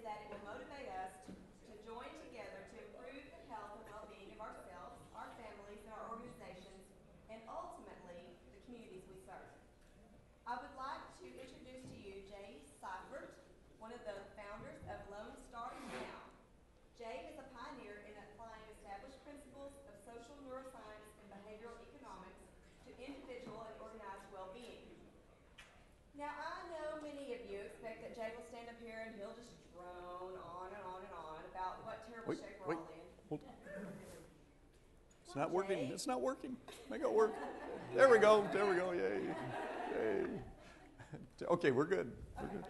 that it will motivate us to join together to improve the health and well-being of ourselves, our families, and our organizations, and ultimately, the communities we serve. I would like to introduce to you Jay Seifert, one of the founders of LoneStart Now. Jay is a pioneer in applying established principles of social neuroscience and behavioral economics to individual and organized well-being. Now, I know many of you expect that Jay will stand up here and he'll just drone on and on and on about what terrible shape we're all in. Hold. It's not working. It's not working. Make it work. There we go. There we go. Yay. Yay. Okay, we're good. We're good.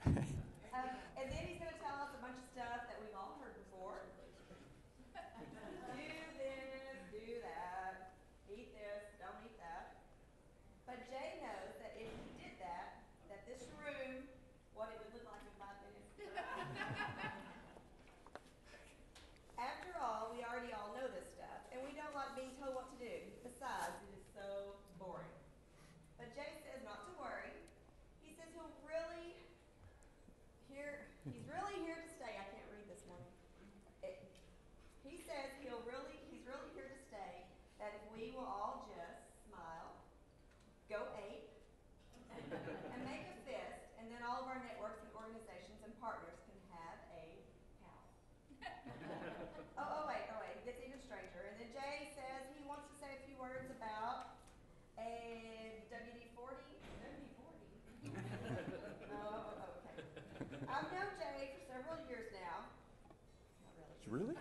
And then he's going to tell us a bunch of stuff that we've all heard before. Do this, do that, eat this, don't eat that. But Jay knows that if he did that this room, what it would look like in 5 minutes. After all, we already all know this stuff, and we don't like being told what to do. Besides, it is so boring. But Jay says not to worry. He says he's really here to stay. I can't read this morning. He says he's really here to stay, that if we will all just smile, go ape, and make a fist, and then all of our networks and organizations and partners can have a cow. Oh, wait, it gets even stranger. And then Jay says he wants to say a few words about a WD-40. Oh, okay. I've known Jay for several years now. Not really. Really?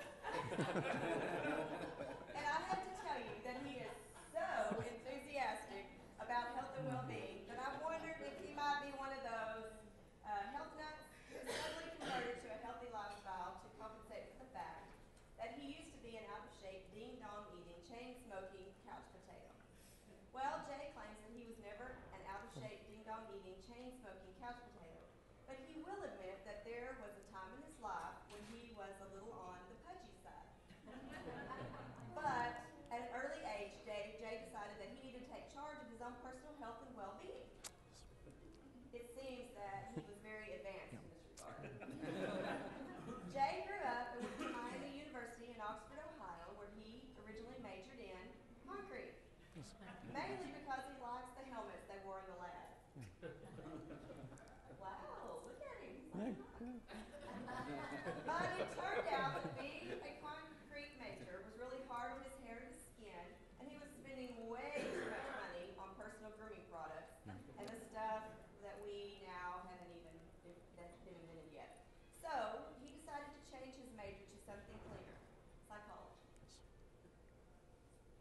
And I have to tell you that he is so enthusiastic about health and well-being that I wondered if he might be one of those health nuts who suddenly converted to a healthy lifestyle to compensate for the fact that he used to be an out-of-shape, ding-dong eating, chain-smoking couch potato. Well, Jay claims that he was never an out-of-shape, ding-dong eating, chain-smoking couch potato, but he will admit that there was a time in his life when he was a little on the pudgy side. But at an early age, Jay decided that he needed to take charge of his own personal health and well-being. It seems that he was very advanced in this regard. Jay grew up and went to Miami University in Oxford, Ohio, where he originally majored in concrete, mainly because he likes the helmets they wore in the lab. Wow, look at him. But it turned out that being a concrete major was really hard on his hair and his skin, and he was spending way too much money on personal grooming products and the stuff that we now haven't even invented yet. So he decided to change his major to something cleaner, psychology.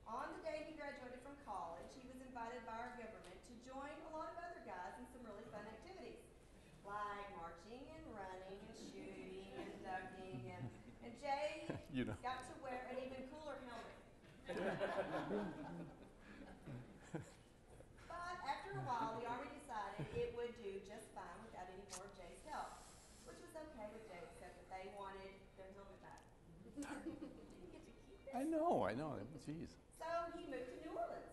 On the day he graduated from college, he was invited by our government to join a lot of other guys in some really fun activities, like marching and running and shooting and ducking, and Jay got to wear an even cooler helmet. But after a while, the Army decided it would do just fine without any more of Jay's help, which was okay with Jay, except that they wanted their helmet back. Didn't get to keep it. I know. Jeez. So he moved to New Orleans,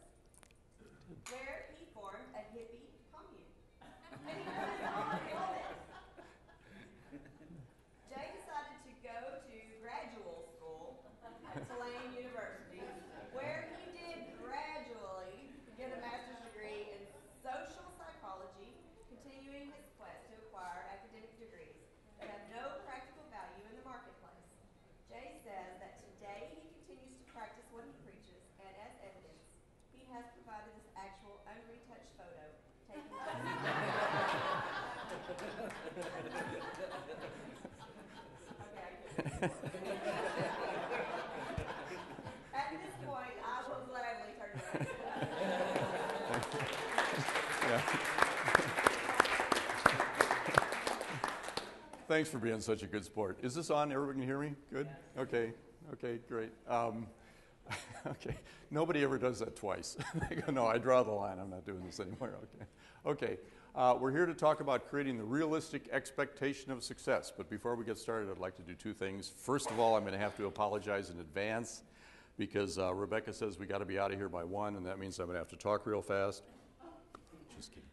where he formed a hippie commune. And he put his own helmet. Jay decided to go to graduate school at Tulane University, where he did gradually get a master's degree in social psychology, continuing his quest to acquire academic degrees that have no practical value in the marketplace. Jay says that today he continues to practice what he preaches, and as evidence, he has provided this actual unretouched photo taken by At this point, I will gladly turn around. Yeah. Thanks for being such a good sport. Is this on? Everyone can hear me? Good? Okay, great. Okay, nobody ever does that twice. They go, no, I draw the line. I'm not doing this anymore. Okay. We're here to talk about creating the realistic expectation of success. But before we get started, I'd like to do two things. First of all, I'm going to have to apologize in advance because Rebecca says we got to be out of here by 1, and that means I'm going to have to talk real fast. Just kidding.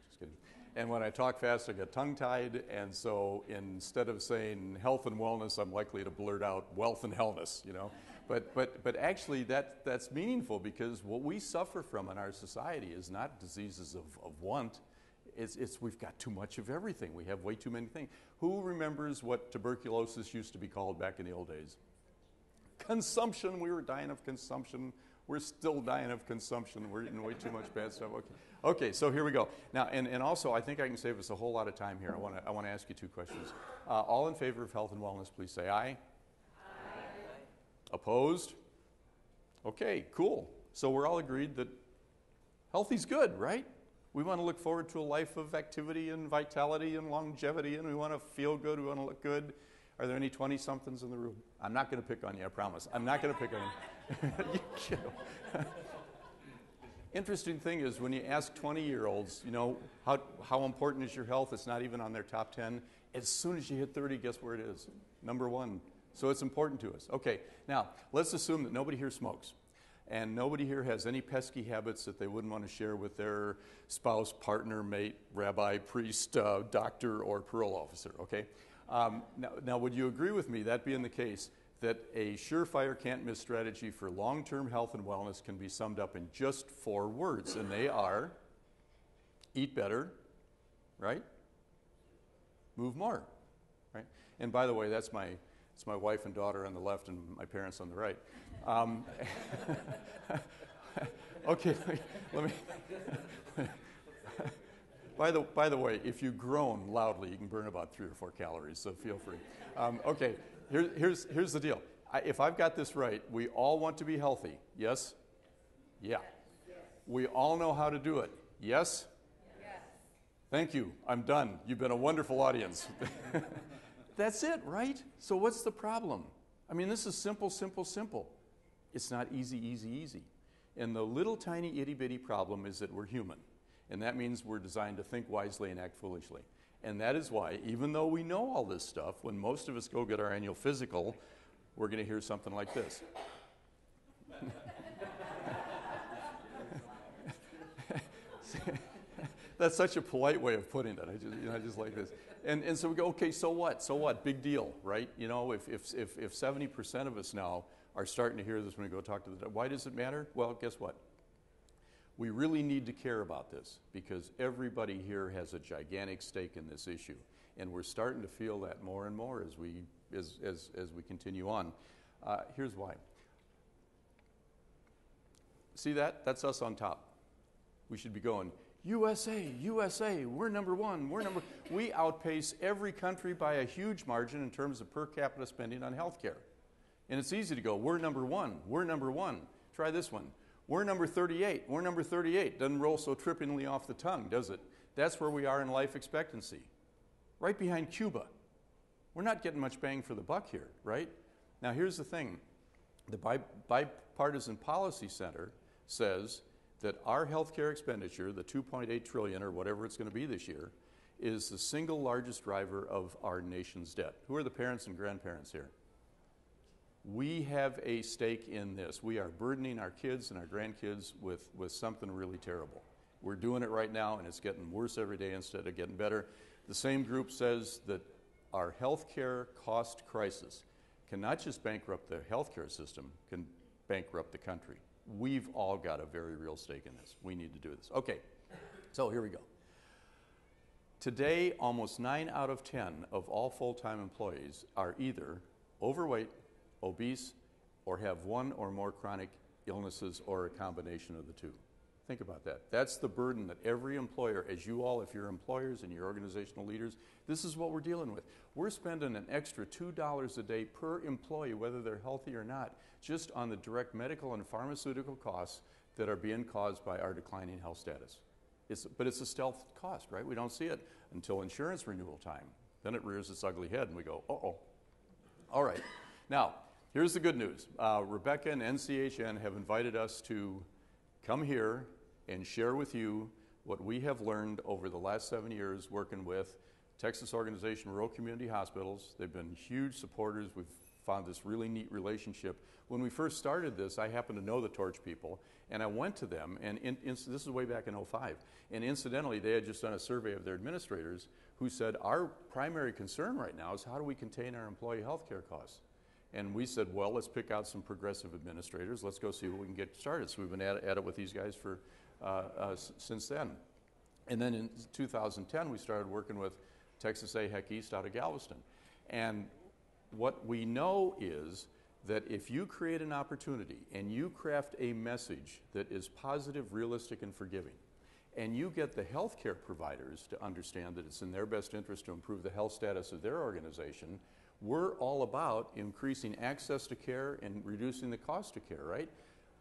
And when I talk fast, I get tongue-tied, and so instead of saying health and wellness, I'm likely to blurt out wealth and hellness, you know. But actually, that's meaningful, because what we suffer from in our society is not diseases of want. It's we've got too much of everything. We have way too many things. Who remembers what tuberculosis used to be called back in the old days? Consumption. We were dying of consumption. We're still dying of consumption. We're eating way too much bad stuff. Okay, so here we go. Now, and also, I think I can save us a whole lot of time here. I want to ask you two questions. All in favor of health and wellness, please say aye. Aye. Opposed? Okay, cool. So we're all agreed that healthy's good, right? We want to look forward to a life of activity and vitality and longevity, and we want to feel good, we want to look good. Are there any 20-somethings in the room? I'm not going to pick on you, I promise. I'm not going to pick on you. You know. Interesting thing is, when you ask 20-year-olds, you know, how important is your health? It's not even on their top 10. As soon as you hit 30, guess where it is? Number 1. So it's important to us. Okay, now, let's assume that nobody here smokes. And nobody here has any pesky habits that they wouldn't want to share with their spouse, partner, mate, rabbi, priest, doctor, or parole officer, okay? Now, would you agree with me, that being the case, that a surefire can't-miss strategy for long-term health and wellness can be summed up in just 4 words, and they are eat better, right? Move more, right? And by the way, it's my wife and daughter on the left and my parents on the right. Okay, let me. By the way, if you groan loudly, you can burn about 3 or 4 calories, so feel free. Okay, here's the deal. If I've got this right, we all want to be healthy, yes? Yeah. We all know how to do it, yes? Yes. Thank you. I'm done. You've been a wonderful audience. That's it, right? So what's the problem? I mean, this is simple, simple, simple. It's not easy, easy, easy. And the little tiny itty-bitty problem is that we're human. And that means we're designed to think wisely and act foolishly. And that is why, even though we know all this stuff, when most of us go get our annual physical, we're going to hear something like this. That's such a polite way of putting it. I just like this. And so we go, okay, so what? So what? Big deal, right? You know, if 70% of us now are starting to hear this when we go talk to the doctor, why does it matter? Well, guess what? We really need to care about this, because everybody here has a gigantic stake in this issue, and we're starting to feel that more and more as we continue on. Here's why. See that? That's us on top. We should be going, USA, USA, we're number 1, we outpace every country by a huge margin in terms of per capita spending on health care. And it's easy to go, we're number 1, we're number 1. Try this one. We're number 38, we're number 38. Doesn't roll so trippingly off the tongue, does it? That's where we are in life expectancy. Right behind Cuba. We're not getting much bang for the buck here, right? Now here's the thing. The Bipartisan Policy Center says that our healthcare expenditure, the $2.8 trillion or whatever it's going to be this year, is the single largest driver of our nation's debt. Who are the parents and grandparents here? We have a stake in this. We are burdening our kids and our grandkids with something really terrible. We're doing it right now, and it's getting worse every day instead of getting better. The same group says that our healthcare cost crisis can not just bankrupt the healthcare system, can bankrupt the country. We've all got a very real stake in this. We need to do this. Okay, so here we go. Today, almost 9 out of 10 of all full-time employees are either overweight, obese, or have 1 or more chronic illnesses or a combination of the 2. Think about that. That's the burden that every employer, as you all, if you're employers and you're organizational leaders, this is what we're dealing with. We're spending an extra $2 a day per employee, whether they're healthy or not, just on the direct medical and pharmaceutical costs that are being caused by our declining health status. But it's a stealth cost, right? We don't see it until insurance renewal time. Then it rears its ugly head and we go, uh-oh. All right. Now, here's the good news. Rebecca and NCHN have invited us to come here and share with you what we have learned over the last 7 years working with Texas Organization of Rural Community Hospitals. They've been huge supporters. We've found this really neat relationship. When we first started this, I happened to know the Torch people, and I went to them, and this is way back in '05, and incidentally, they had just done a survey of their administrators who said, our primary concern right now is how do we contain our employee health care costs? And we said, well, let's pick out some progressive administrators. Let's go see what we can get started. So we've been at it with these guys for since then. And then in 2010, we started working with Texas AHEC East out of Galveston. And what we know is that if you create an opportunity and you craft a message that is positive, realistic, and forgiving, and you get the healthcare providers to understand that it's in their best interest to improve the health status of their organization, we're all about increasing access to care and reducing the cost of care, right?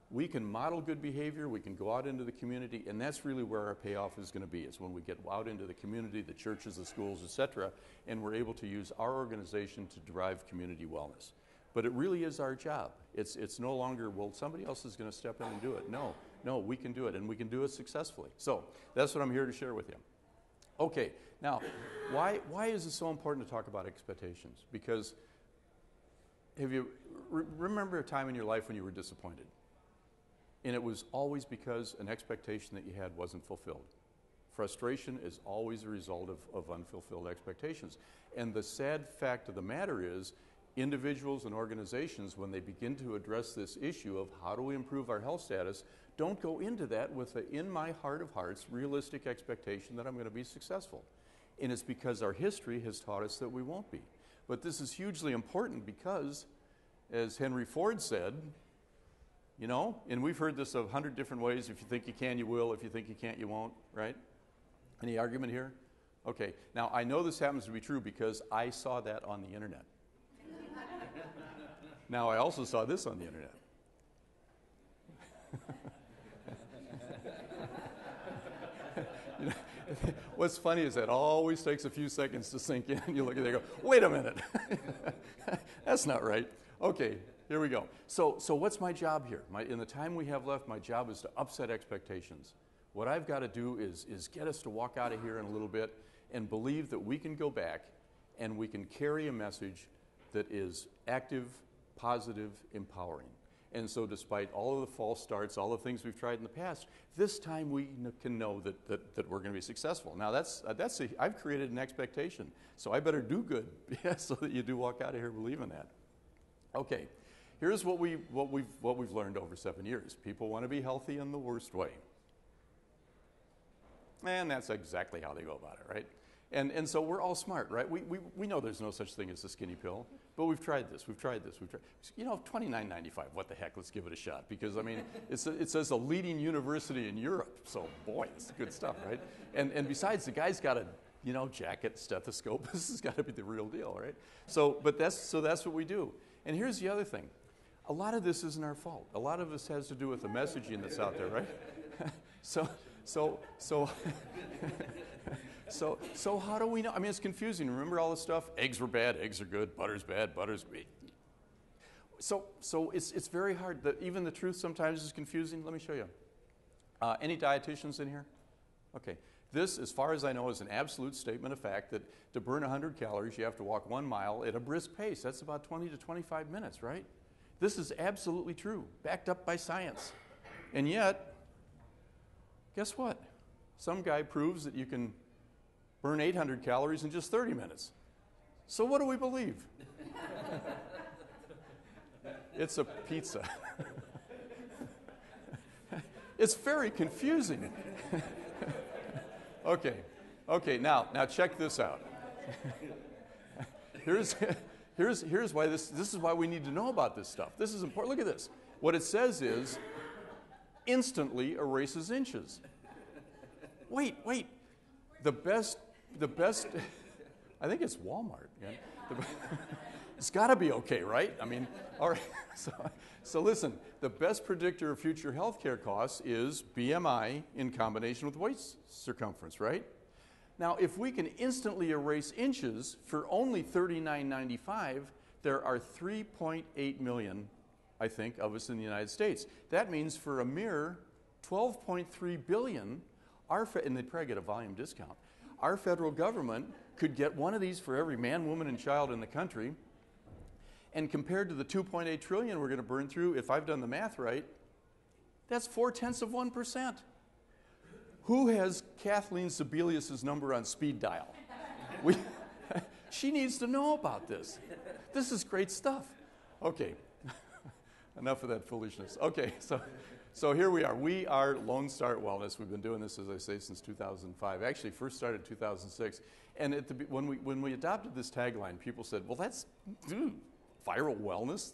We can model good behavior, we can go out into the community, and that's really where our payoff is going to be, is when we get out into the community, the churches, the schools, etc., and we're able to use our organization to drive community wellness. But it really is our job. It's no longer, well, somebody else is going to step in and do it. No, we can do it, and we can do it successfully. So that's what I'm here to share with you. Okay, now, why is it so important to talk about expectations? Because have you remember a time in your life when you were disappointed? And it was always because an expectation that you had wasn't fulfilled. Frustration is always a result of unfulfilled expectations. And the sad fact of the matter is, individuals and organizations, when they begin to address this issue of how do we improve our health status, don't go into that with a, in my heart of hearts, realistic expectation that I'm going to be successful. And it's because our history has taught us that we won't be. But this is hugely important because, as Henry Ford said, you know, and we've heard this 100 different ways. If you think you can, you will. If you think you can't, you won't, right? Any argument here? Okay. Now, I know this happens to be true because I saw that on the internet. Now, I also saw this on the internet. You know, what's funny is that always takes a few seconds to sink in. You look at it and go, wait a minute. That's not right. Okay, here we go. So what's my job here? In the time we have left, my job is to upset expectations. What I've got to do is get us to walk out of here in a little bit and believe that we can go back and we can carry a message that is active, positive, empowering. And so despite all of the false starts, all the things we've tried in the past, this time we can know that we're going to be successful. Now I've created an expectation, so I better do good so that you do walk out of here believing that. Okay, here's what we've learned over 7 years. People want to be healthy in the worst way. And that's exactly how they go about it, right? And so we're all smart, right? We know there's no such thing as a skinny pill, but we've tried this. You know, $29.95, what the heck, let's give it a shot. Because, I mean, it says a leading university in Europe. So, boy, it's good stuff, right? And besides, the guy's got a, you know, jacket, stethoscope. This has got to be the real deal, right? So that's what we do. And here's the other thing. A lot of this isn't our fault. A lot of this has to do with the messaging that's out there, right? So how do we know? I mean, it's confusing. Remember all this stuff? Eggs were bad, eggs are good, butter's bad, butter's good. So it's very hard. Even the truth sometimes is confusing. Let me show you. Any dietitians in here? Okay. This, as far as I know, is an absolute statement of fact that to burn 100 calories, you have to walk 1 mile at a brisk pace. That's about 20 to 25 minutes, right? This is absolutely true, backed up by science. And yet, guess what? Some guy proves that you can burn 800 calories in just 30 minutes. So what do we believe? It's a pizza. It's very confusing. Okay, now check this out. Here's why this is why we need to know about this stuff. This is important. Look at this. What it says is instantly erases inches. Wait. The best I think it's Walmart. Yeah? It's got to be okay, right? I mean, all right. So listen, the best predictor of future healthcare costs is BMI in combination with waist circumference, right? Now, if we can instantly erase inches for only $39.95, there are 3.8 million, I think, of us in the United States. That means for a mere $12.3 billion, and they probably get a volume discount, our federal government could get one of these for every man, woman, and child in the country. And compared to the 2.8 trillion we're going to burn through, if I've done the math right, that's 0.4%. Who has Kathleen Sebelius's number on speed dial? She needs to know about this. This is great stuff. Okay, enough of that foolishness. Okay, so here we are. We are LoneStart Wellness. We've been doing this, as I say, since 2005. Actually, first started in 2006. And when we adopted this tagline, people said, well, that's viral wellness.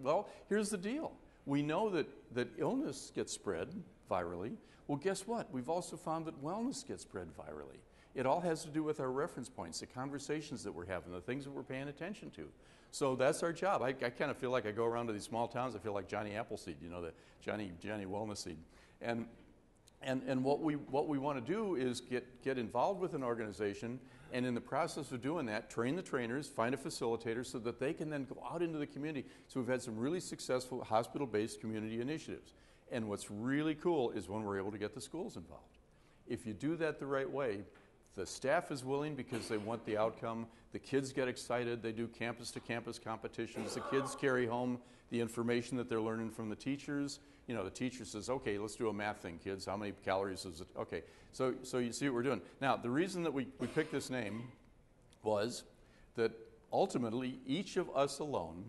Well, here's the deal. We know that illness gets spread virally. Well, guess what? We've also found that wellness gets spread virally. It all has to do with our reference points, the conversations that we're having, the things that we're paying attention to. So that's our job. I kind of feel like I go around to these small towns. I feel like Johnny Appleseed, the Johnny Wellness Seed. And what we want to do is get involved with an organization, and in the process of doing that, train the trainers, find a facilitator so that they can then go out into the community. So we've had some really successful hospital-based community initiatives. And what's really cool is when we're able to get the schools involved. If you do that the right way, the staff is willing because they want the outcome. The kids get excited. They do campus-to-campus competitions. The kids carry home the information that they're learning from the teachers. The teacher says, okay, let's do a math thing, kids. How many calories is it? Okay, so you see what we're doing. Now, the reason that we picked this name was that ultimately each of us alone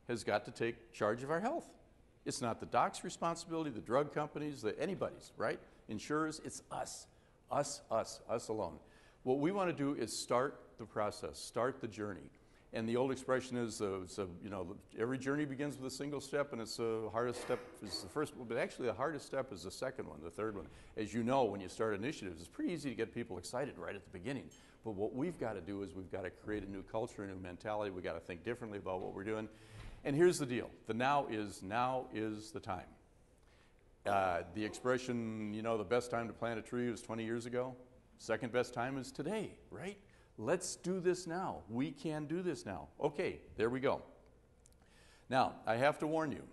has got to take charge of our health. It's not the doc's responsibility, the drug companies, anybody's, right? Insurers, it's us alone. What we want to do is start the process, start the journey. And the old expression is, every journey begins with a single step, and it's the hardest step is the first one. But actually, the hardest step is the second one, the third one. As you know, when you start initiatives, it's pretty easy to get people excited right at the beginning. But what we've got to do is we've got to create a new culture, a new mentality. We've got to think differently about what we're doing. And here's the deal. The now is the time. The expression, the best time to plant a tree was 20 years ago. Second best time is today, right? Let's do this now. We can do this now. Okay, there we go. Now, I have to warn you.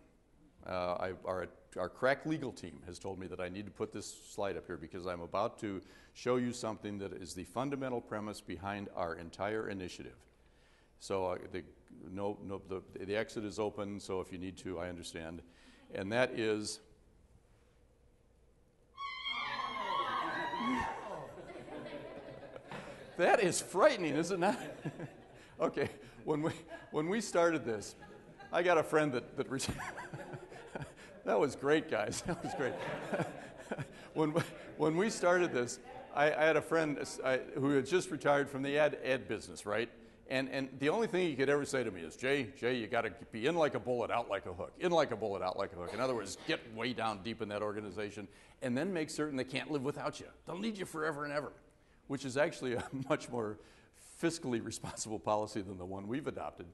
Our crack legal team has told me that I need to put this slide up here because I'm about to show you something that is the fundamental premise behind our entire initiative. So the exit is open, so if you need to, I understand. And that is... That is frightening, is it not? Okay, when we started this, I got a friend that that was great, guys. That was great. When we started this, I had a friend who had just retired from the ad business, right? And the only thing he could ever say to me is, Jay, you got to be in like a bullet, out like a hook. In like a bullet, out like a hook. In other words, get way down deep in that organization and then make certain they can't live without you. They'll need you forever and ever, which is actually a much more fiscally responsible policy than the one we've adopted.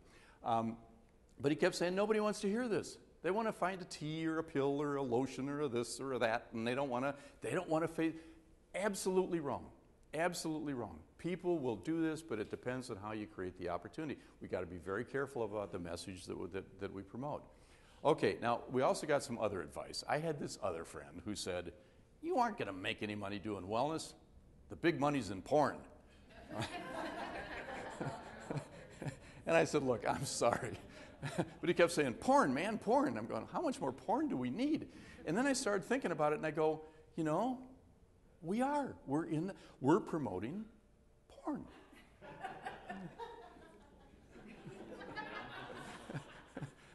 But he kept saying, nobody wants to hear this. They want to find a tea or a pill or a lotion or a this or a that, and they don't want to face. Absolutely wrong. Absolutely wrong. People will do this, but it depends on how you create the opportunity. We've got to be very careful about the message that we promote. Okay, now we also got some other advice. I had this other friend who said, you aren't going to make any money doing wellness. The big money's in porn. And I said, look, I'm sorry. But he kept saying, porn, man, porn. I'm going, how much more porn do we need? And then I started thinking about it, and I go, we are. We're promoting porn.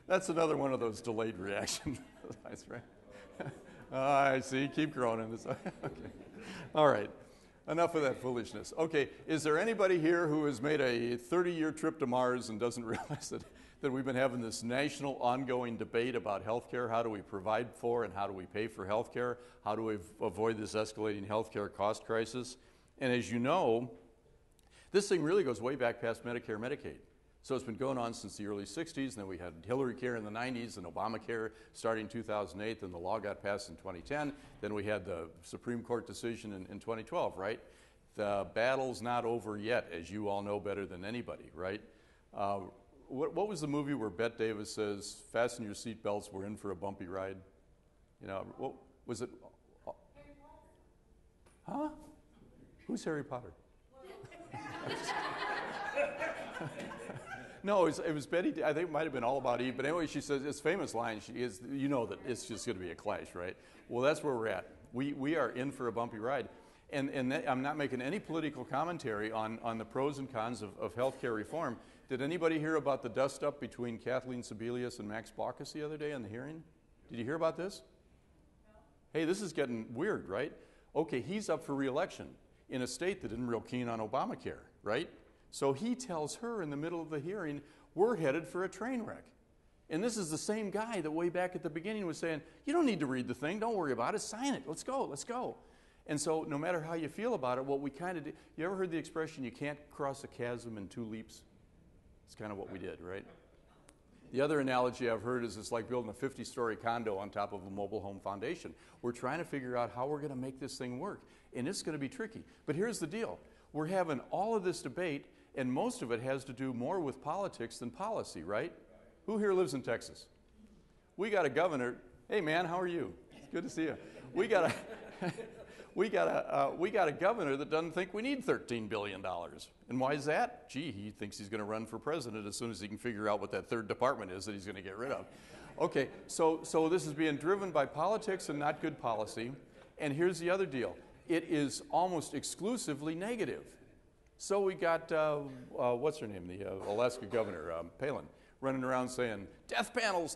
That's another one of those delayed reactions. That's right. I see. Keep growing in this. Okay. All right. Enough of that foolishness. Okay. Is there anybody here who has made a 30-year trip to Mars and doesn't realize that we've been having this national ongoing debate about healthcare? How do we provide for and how do we pay for healthcare? How do we avoid this escalating healthcare cost crisis? And as you know, this thing really goes way back past Medicare, Medicaid. So it's been going on since the early 60s, and then we had Hillary Care in the 90s and Obamacare starting in 2008, and the law got passed in 2010. Then we had the Supreme Court decision in 2012, right? The battle's not over yet, as you all know better than anybody, right? What was the movie where Bette Davis says, fasten your seatbelts, we're in for a bumpy ride? What was it? Harry Potter. Huh? Who's Harry Potter? No, it was Betty. I think it might have been All About Eve. But anyway, she says, it's famous line. She is, you know that it's just going to be a clash, right? Well, that's where we're at. We are in for a bumpy ride. And I'm not making any political commentary on the pros and cons of healthcare reform. Did anybody hear about the dust-up between Kathleen Sebelius and Max Baucus the other day in the hearing? Did you hear about this? No. Hey, this is getting weird, right? Okay, he's up for re-election in a state that isn't real keen on Obamacare, right? So he tells her in the middle of the hearing, we're headed for a train wreck. And this is the same guy that way back at the beginning was saying, you don't need to read the thing, don't worry about it, sign it, let's go, let's go. And so no matter how you feel about it, what we kind of do, you ever heard the expression, you can't cross a chasm in 2 leaps? It's kind of what we did, right? The other analogy I've heard is it's like building a 50-story condo on top of a mobile home foundation. We're trying to figure out how we're going to make this thing work, and it's going to be tricky. But here's the deal. We're having all of this debate, and most of it has to do more with politics than policy, right? Who here lives in Texas? We got a governor. Hey, man, how are you? It's good to see you. We got a governor that doesn't think we need $13 billion. And why is that? Gee, he thinks he's going to run for president as soon as he can figure out what that third department is that he's going to get rid of. Okay, so this is being driven by politics and not good policy. And here's the other deal. It is almost exclusively negative. So we got, what's her name, the Alaska governor, Palin, running around saying, death panels,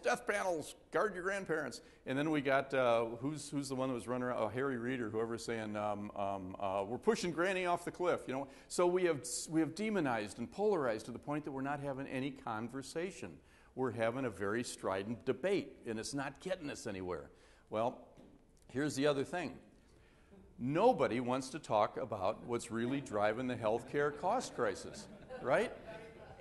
guard your grandparents. And then we got, who's the one that was running around, Harry Reid or whoever saying, we're pushing Granny off the cliff, you know. So we have demonized and polarized to the point that we're not having any conversation. We're having a very strident debate, and it's not getting us anywhere. Well, here's the other thing. Nobody wants to talk about what's really driving the healthcare cost crisis, right?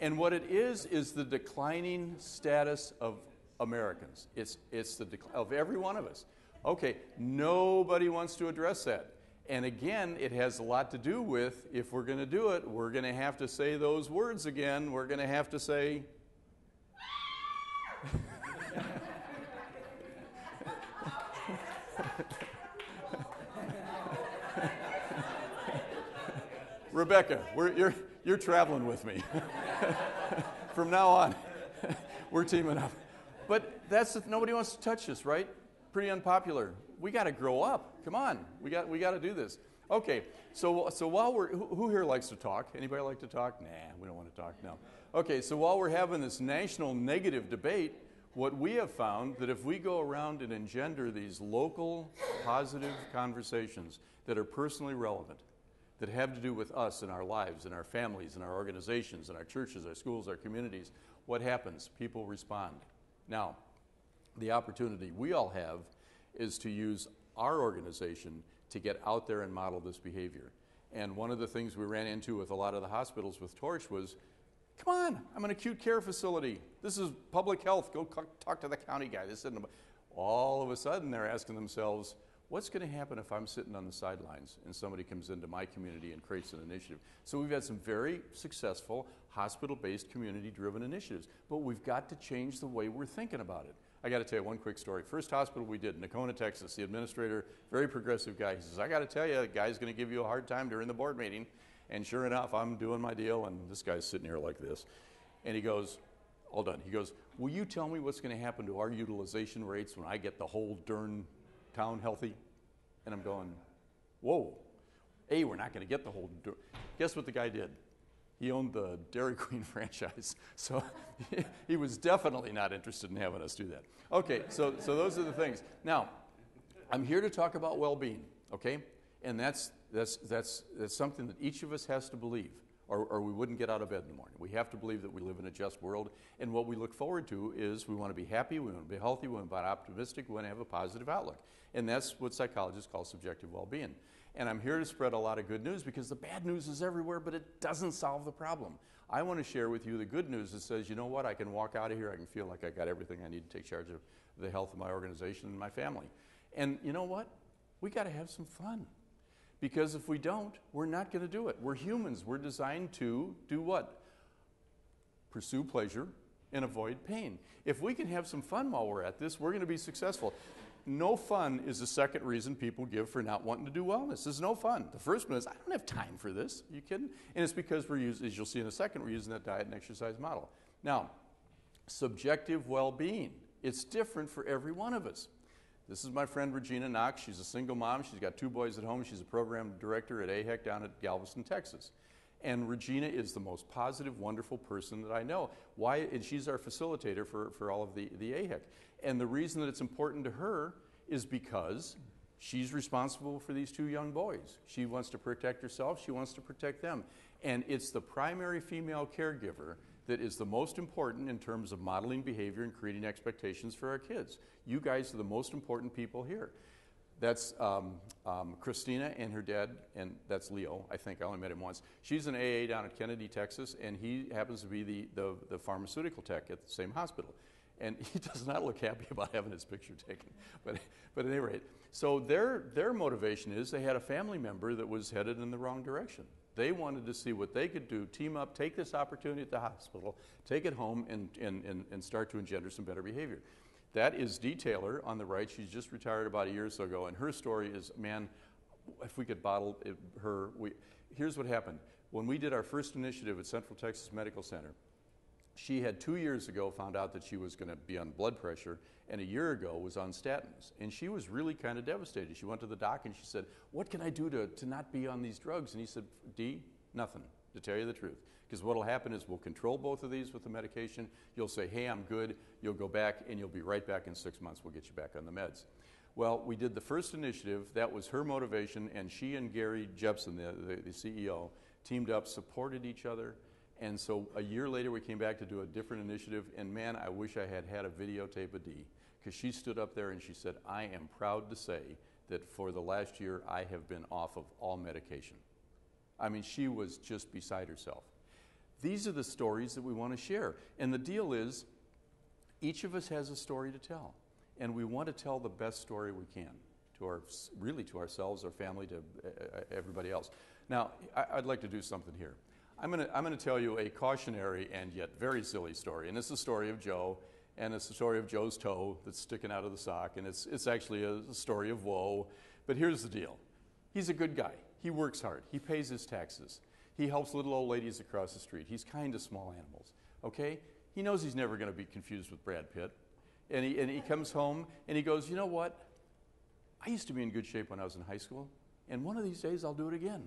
And what it is the declining status of Americans. It's the of every one of us. Okay, nobody wants to address that. And again, it has a lot to do with, if we're going to do it, we're going to have to say those words again. We're going to have to say... Rebecca, you're traveling with me. From now on, we're teaming up. But nobody wants to touch this, right? Pretty unpopular. We got to grow up. Come on, we got to do this. Okay, so while who here likes to talk? Anybody like to talk? Nah, we don't want to talk. No. Okay, so while we're having this national negative debate, what we have found that if we go around and engender these local positive conversations that are personally relevant, that have to do with us and our lives and our families and our organizations and our churches, our schools, our communities, what happens? People respond. Now, the opportunity we all have is to use our organization to get out there and model this behavior. And one of the things we ran into with a lot of the hospitals with Torch was, come on, I'm an acute care facility. This is public health. Go talk to the county guy. All of a sudden, they're asking themselves, what's going to happen if I'm sitting on the sidelines and somebody comes into my community and creates an initiative? So we've had some very successful hospital-based community-driven initiatives, but we've got to change the way we're thinking about it. I got to tell you one quick story. First hospital we did, Nacona, Texas, the administrator, very progressive guy. He says, I got to tell you, the guy's going to give you a hard time during the board meeting. And sure enough, I'm doing my deal, and this guy's sitting here like this. And he goes, all done. He goes, will you tell me what's going to happen to our utilization rates when I get the whole darn town healthy? And I'm going, whoa. A, we're not going to get the whole... Guess what the guy did? He owned the Dairy Queen franchise. So he was definitely not interested in having us do that. Okay, so those are the things. Now, I'm here to talk about well-being, okay? And that's something that each of us has to believe, or we wouldn't get out of bed in the morning. We have to believe that we live in a just world, and what we look forward to is we want to be happy, we want to be healthy, we want to be optimistic, we want to have a positive outlook. And that's what psychologists call subjective well-being. And I'm here to spread a lot of good news because the bad news is everywhere, but it doesn't solve the problem. I want to share with you the good news that says, you know what, I can walk out of here, I can feel like I got everything I need to take charge of the health of my organization and my family. And you know what? We got to have some fun. Because if we don't, we're not going to do it. We're humans. We're designed to do what? Pursue pleasure and avoid pain. If we can have some fun while we're at this, we're going to be successful. No fun is the second reason people give for not wanting to do wellness. There's no fun. The first one is, I don't have time for this. Are you kidding? And it's because we're using, as you'll see in a second, we're using that diet and exercise model. Now, subjective well-being. It's different for every one of us. This is my friend Regina Knox. She's a single mom. She's got 2 boys at home. She's a program director at AHEC down at Galveston, Texas. And Regina is the most positive, wonderful person that I know. Why? And she's our facilitator for all of the AHEC. And the reason that it's important to her is because she's responsible for these 2 young boys. She wants to protect herself. She wants to protect them. And it's the primary female caregiver that is the most important in terms of modeling behavior and creating expectations for our kids. You guys are the most important people here. That's Christina and her dad, and that's Leo, I think. I only met him once. She's an AA down at Kennedy, Texas, and he happens to be the pharmaceutical tech at the same hospital. And he does not look happy about having his picture taken. But at any rate, so their motivation is they had a family member that was headed in the wrong direction. They wanted to see what they could do, team up, take this opportunity at the hospital, take it home, and start to engender some better behavior. That is Dee Taylor on the right. She's just retired about a year or so ago, and her story is, man, if we could bottle her. Here's what happened. When we did our first initiative at Central Texas Medical Center, she had 2 years ago found out that she was going to be on blood pressure, and a year ago was on statins. And she was really kind of devastated. She went to the doc and she said, what can I do to not be on these drugs? And he said, Dee, nothing, to tell you the truth. Because what will happen is we'll control both of these with the medication. You'll say, hey, I'm good. You'll go back, and you'll be right back in 6 months. We'll get you back on the meds. Well, we did the first initiative. That was her motivation, and she and Gary Jepson, the CEO, teamed up, supported each other. And so a year later, we came back to do a different initiative, and man, I wish I had a videotape of Dee, because she stood up there and she said, I am proud to say that for the last year, I have been off of all medication. I mean, she was just beside herself. These are the stories that we want to share. And the deal is, each of us has a story to tell, and we want to tell the best story we can to ourselves, our family, to everybody else. Now, I'd like to do something here. I'm going to tell you a cautionary and yet very silly story, and this is the story of Joe, and it's the story of Joe's toe that's sticking out of the sock, and it's actually a story of woe. But here's the deal. He's a good guy. He works hard. He pays his taxes. He helps little old ladies across the street. He's kind to small animals, okay? He knows he's never going to be confused with Brad Pitt. And he comes home and he goes, you know what? I used to be in good shape when I was in high school, and one of these days I'll do it again.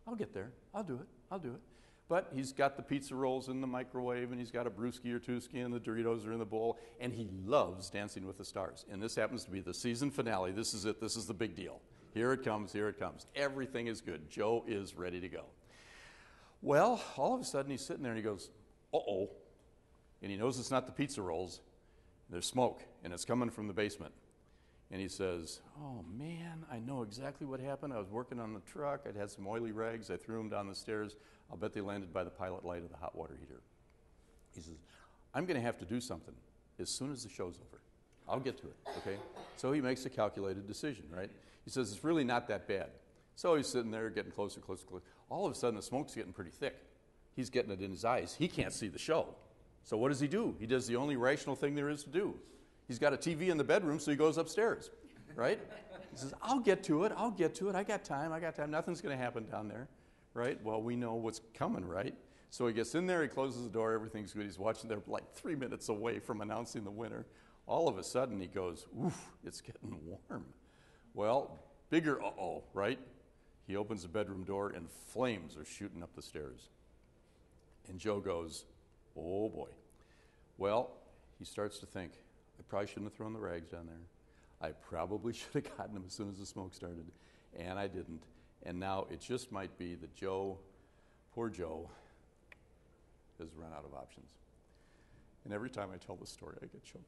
I'll get there. I'll do it. But he's got the pizza rolls in the microwave, and he's got a brewski or twoski, and the Doritos are in the bowl, and he loves Dancing with the Stars. And this happens to be the season finale. This is it. This is the big deal. Here it comes. Here it comes. Everything is good. Joe is ready to go. Well, all of a sudden he's sitting there and he goes, uh-oh. And he knows it's not the pizza rolls. There's smoke, and it's coming from the basement. And he says, oh, man, I know exactly what happened. I was working on the truck. I'd had some oily rags. I threw them down the stairs. I'll bet they landed by the pilot light of the hot water heater. He says, I'm going to have to do something as soon as the show's over. I'll get to it, okay? So he makes a calculated decision, right? He says, it's really not that bad. So he's sitting there getting closer. All of a sudden, the smoke's getting pretty thick. He's getting it in his eyes. He can't see the show. So what does he do? He does the only rational thing there is to do. He's got a TV in the bedroom, so he goes upstairs, right? He says, I'll get to it. I got time. Nothing's going to happen down there, right? Well, we know what's coming, right? So he gets in there, he closes the door, everything's good. He's watching there like 3 minutes away from announcing the winner. All of a sudden, he goes, oof, it's getting warm. Well, bigger uh-oh, right? He opens the bedroom door, and flames are shooting up the stairs. And Joe goes, oh, boy. Well, he starts to think, I probably shouldn't have thrown the rags down there. I probably should have gotten them as soon as the smoke started, and I didn't. And now it just might be that Joe, poor Joe, has run out of options. And every time I tell this story, I get choked.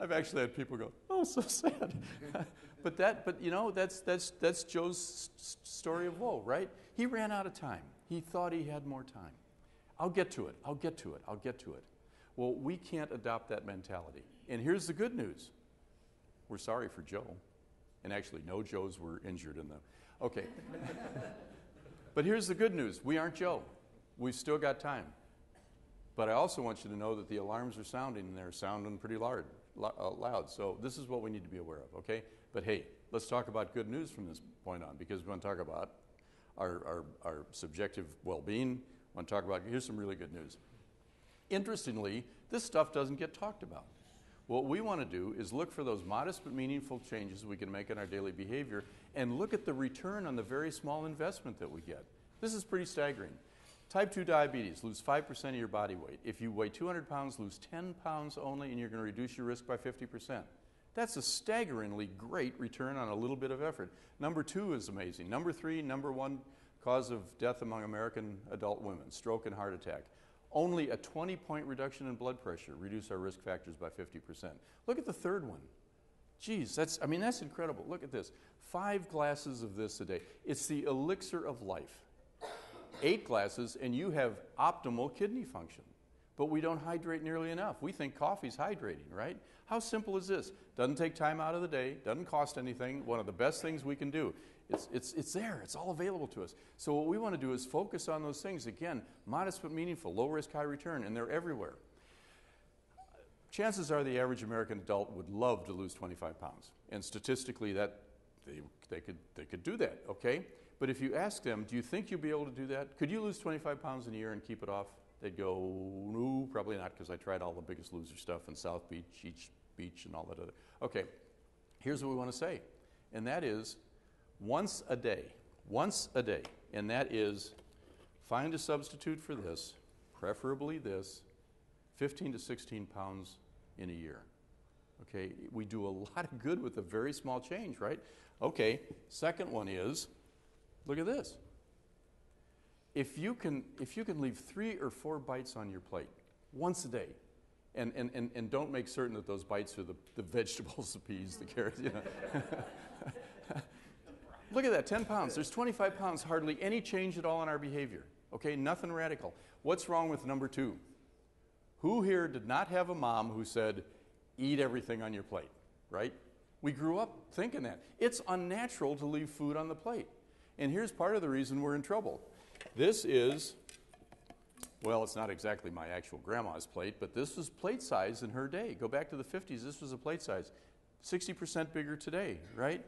I've actually had people go, oh, so sad. but you know, that's Joe's story of woe, right? He ran out of time. He thought he had more time. I'll get to it. Well, we can't adopt that mentality. And here's the good news. We're sorry for Joe. And actually, no Joes were injured in the... Okay. But here's the good news. We aren't Joe. We've still got time. But I also want you to know that the alarms are sounding, and they're sounding pretty loud. So this is what we need to be aware of, okay? But hey, let's talk about good news from this point on, because we want to talk about our subjective well-being. We want to talk about, here's some really good news. Interestingly, this stuff doesn't get talked about. What we want to do is look for those modest but meaningful changes we can make in our daily behavior and look at the return on the very small investment that we get. This is pretty staggering. Type 2 diabetes, lose 5% of your body weight. If you weigh 200 pounds, lose 10 pounds only, and you're going to reduce your risk by 50%. That's a staggeringly great return on a little bit of effort. Number 2 is amazing. Number 3, number 1 cause of death among American adult women, stroke and heart attack. Only a 20-point reduction in blood pressure reduced our risk factors by 50%. Look at the third one. Geez, that's incredible. Look at this. 5 glasses of this a day. It's the elixir of life. 8 glasses, and you have optimal kidney function. But we don't hydrate nearly enough. We think coffee's hydrating, right? How simple is this? Doesn't take time out of the day, doesn't cost anything. One of the best things we can do. It's there. It's all available to us. So what we want to do is focus on those things. Again, modest but meaningful, low risk, high return, and they're everywhere. Chances are the average American adult would love to lose 25 pounds. And statistically, that they could do that, okay? But if you ask them, do you think you'll be able to do that? Could you lose 25 pounds in a year and keep it off? They'd go, no, probably not, because I tried all the Biggest Loser stuff in South Beach, East Beach, and all that other. Okay, here's what we want to say, and that is once a day, and that is find a substitute for this, preferably this, 15 to 16 pounds in a year. Okay, we do a lot of good with a very small change, right? Okay, second one is, look at this. If you can leave 3 or 4 bites on your plate once a day, and don't make certain that those bites are the vegetables, the peas, the carrots, you know. Look at that, 10 pounds. There's 25 pounds, hardly any change at all in our behavior. Okay, nothing radical. What's wrong with number 2? Who here did not have a mom who said, eat everything on your plate, right? We grew up thinking that. It's unnatural to leave food on the plate. And here's part of the reason we're in trouble. This is, well, it's not exactly my actual grandma's plate, but this was plate size in her day. Go back to the 50s, this was a plate size. 60% bigger today, right?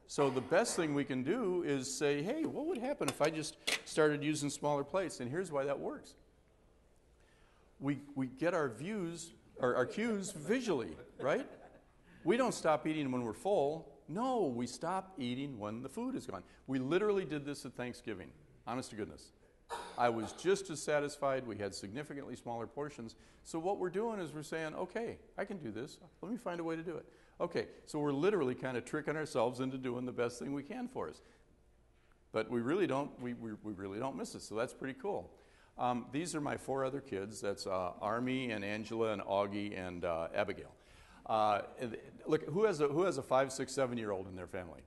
So the best thing we can do is say, hey, what would happen if I just started using smaller plates? And here's why that works. We get our cues visually, right? We don't stop eating when we're full. No, we stop eating when the food is gone. We literally did this at Thanksgiving, honest to goodness. I was just as satisfied. We had significantly smaller portions. So what we're doing is we're saying, okay, I can do this. Let me find a way to do it. Okay, so we're literally kind of tricking ourselves into doing the best thing we can for us. But we really don't miss it, so that's pretty cool. These are my 4 other kids. That's Army and Angela and Augie and Abigail. Look, who has a 5, 6, 7-year-old in their family?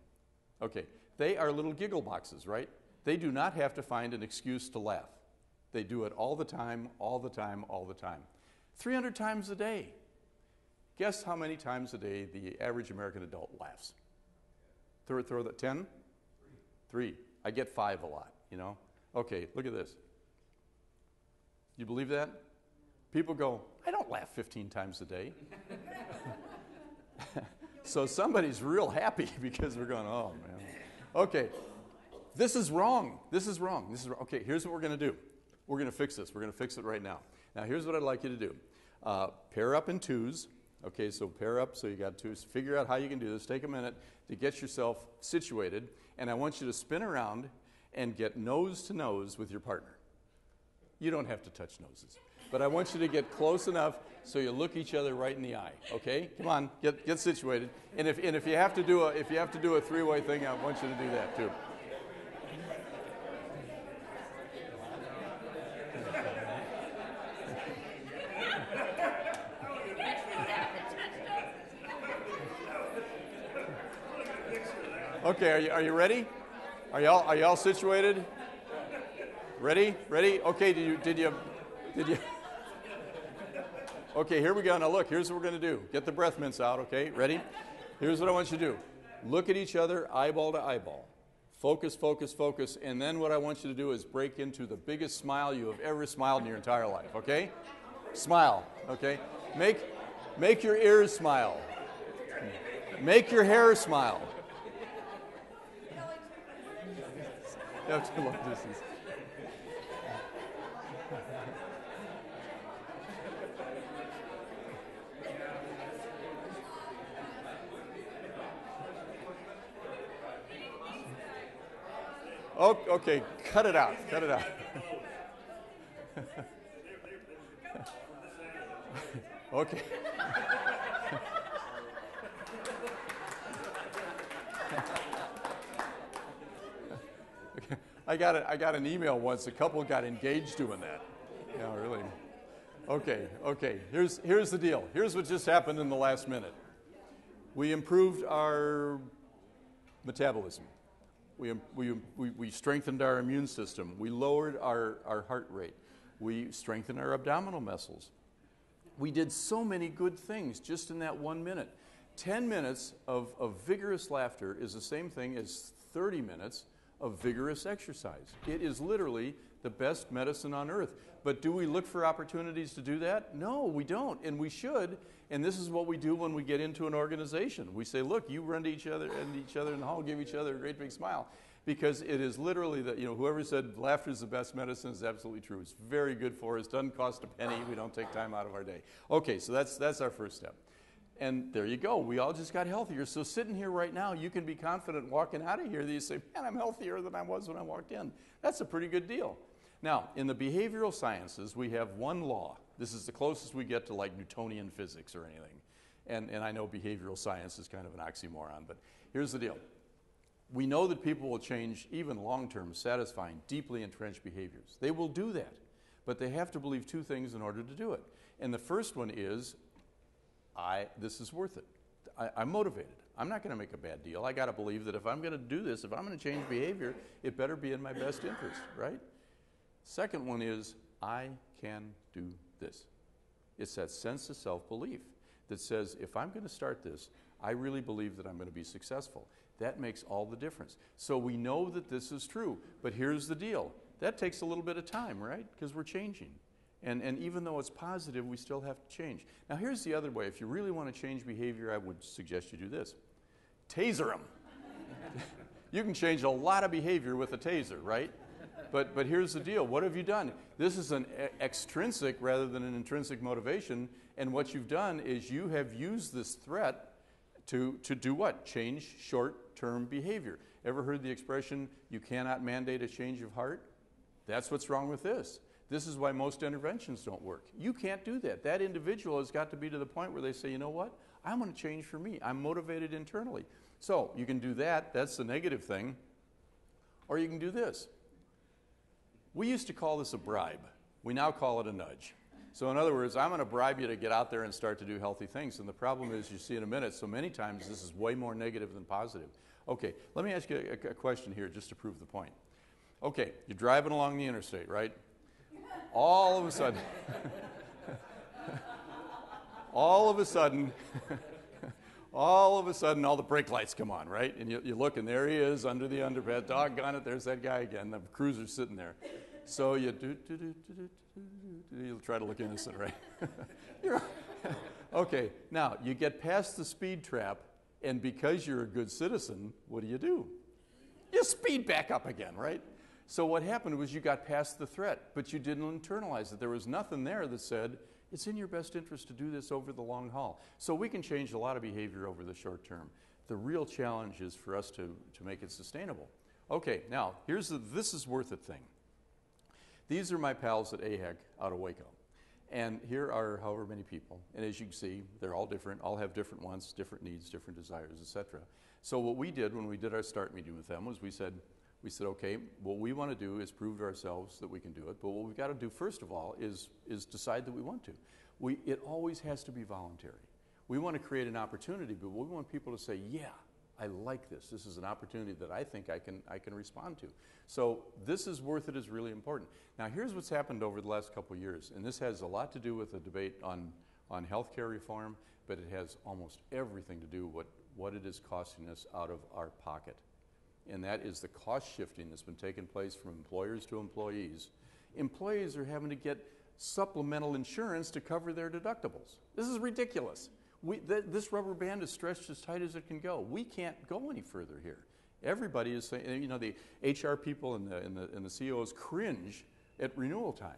Okay, they are little giggle boxes, right? They do not have to find an excuse to laugh. They do it all the time, all the time, all the time. 300 times a day. Guess how many times a day the average American adult laughs? Throw that 10? 3. I get 5 a lot, you know? Okay, look at this. You believe that? People go, I don't laugh 15 times a day. So somebody's real happy because we're going, oh, man. Okay, this is wrong. This is wrong. Okay, here's what we're going to do. We're going to fix this. We're going to fix it right now. Now, here's what I'd like you to do. Pair up in 2s. Okay, so pair up, so you got 2s. Figure out how you can do this. Take a minute to get yourself situated, and I want you to spin around and get nose to nose with your partner. You don't have to touch noses, but I want you to get close enough so you look each other right in the eye. Okay, come on, get situated. And if you have to do a 3-way thing, I want you to do that too. Okay, are you ready? Are y'all situated? Ready? Okay, did you? Okay, here we go. Now look, here's what we're going to do. Get the breath mints out, okay? Ready? Here's what I want you to do. Look at each other, eyeball to eyeball. Focus, focus, focus. And then what I want you to do is break into the biggest smile you have ever smiled in your entire life, okay? Smile, okay? Make your ears smile. Make your hair smile. You have to long distance. Oh, okay, cut it out, cut it out. Okay. I got an email once. A couple got engaged doing that. Yeah, really. Okay. Here's the deal. Here's what just happened in the last minute. We improved our metabolism. We strengthened our immune system. We lowered our heart rate. We strengthened our abdominal muscles. We did so many good things just in that 1 minute. 10 minutes of vigorous laughter is the same thing as 30 minutes of vigorous exercise. It is literally the best medicine on earth. But do we look for opportunities to do that? No, we don't, and we should. And this is what we do when we get into an organization. We say, look, you run to each other in the hall, give each other a great big smile. Because it is literally that, whoever said laughter is the best medicine is absolutely true. It's very good for us, doesn't cost a penny, we don't take time out of our day. Okay, so that's our first step. And there you go, we all just got healthier. So sitting here right now, you can be confident walking out of here that you say, man, I'm healthier than I was when I walked in. That's a pretty good deal. Now, in the behavioral sciences, we have one law. This is the closest we get to like Newtonian physics or anything. And I know behavioral science is kind of an oxymoron, but here's the deal. We know that people will change even long-term, satisfying, deeply entrenched behaviors. They will do that, but they have to believe two things in order to do it. And the first one is, this is worth it. I'm motivated. I'm not going to make a bad deal. I got to believe that if I'm going to do this, if I'm going to change behavior, it better be in my best interest, right? Second one is, I can do this. It's that sense of self-belief that says, if I'm going to start this, I really believe that I'm going to be successful. That makes all the difference. So we know that this is true, but here's the deal. That takes a little bit of time, right? Because we're changing. And even though it's positive, we still have to change. Now here's the other way. If you really want to change behavior, I would suggest you do this. Taser them. You can change a lot of behavior with a taser, right? But here's the deal. What have you done? This is an extrinsic rather than an intrinsic motivation, and what you've done is you have used this threat to do what? Change short-term behavior. Ever heard the expression, you cannot mandate a change of heart? That's what's wrong with this. This is why most interventions don't work. You can't do that. That individual has got to be to the point where they say, you know what? I'm going to change for me. I'm motivated internally. So you can do that. That's the negative thing. Or you can do this. We used to call this a bribe. We now call it a nudge. So in other words, I'm going to bribe you to get out there and start to do healthy things. And the problem is, you see in a minute, so many times this is way more negative than positive. Okay, let me ask you a question here just to prove the point. Okay, you're driving along the interstate, right? All of a sudden, all of a sudden, all the brake lights come on, right? And you look, and there he is under the underpass. Doggone it, there's that guy again. The cruiser's sitting there. So you you'll try to look innocent, right? Okay, now you get past the speed trap, and because you're a good citizen, what do? You speed back up again, right? So what happened was you got past the threat, but you didn't internalize it. There was nothing there that said, it's in your best interest to do this over the long haul. So we can change a lot of behavior over the short term. The real challenge is for us to make it sustainable. Okay, now, this is worth it thing. These are my pals at AHEC out of Waco. And here are however many people. And as you can see, they're all different, all have different wants, different needs, different desires, etc. So what we did when we did our start meeting with them was we said, okay, what we want to do is prove to ourselves that we can do it, but what we've got to do first of all is decide that we want to. It always has to be voluntary. We want to create an opportunity, but we want people to say, yeah, I like this. This is an opportunity that I think I can respond to. So this is worth it is really important. Now here's what's happened over the last couple of years, and this has a lot to do with the debate on healthcare reform, but it has almost everything to do with what it is costing us out of our pocket. And that is the cost shifting that's been taking place from employers to employees. Employees are having to get supplemental insurance to cover their deductibles. This is ridiculous. This rubber band is stretched as tight as it can go. We can't go any further here. Everybody is saying, you know, the HR people and the CEOs cringe at renewal time.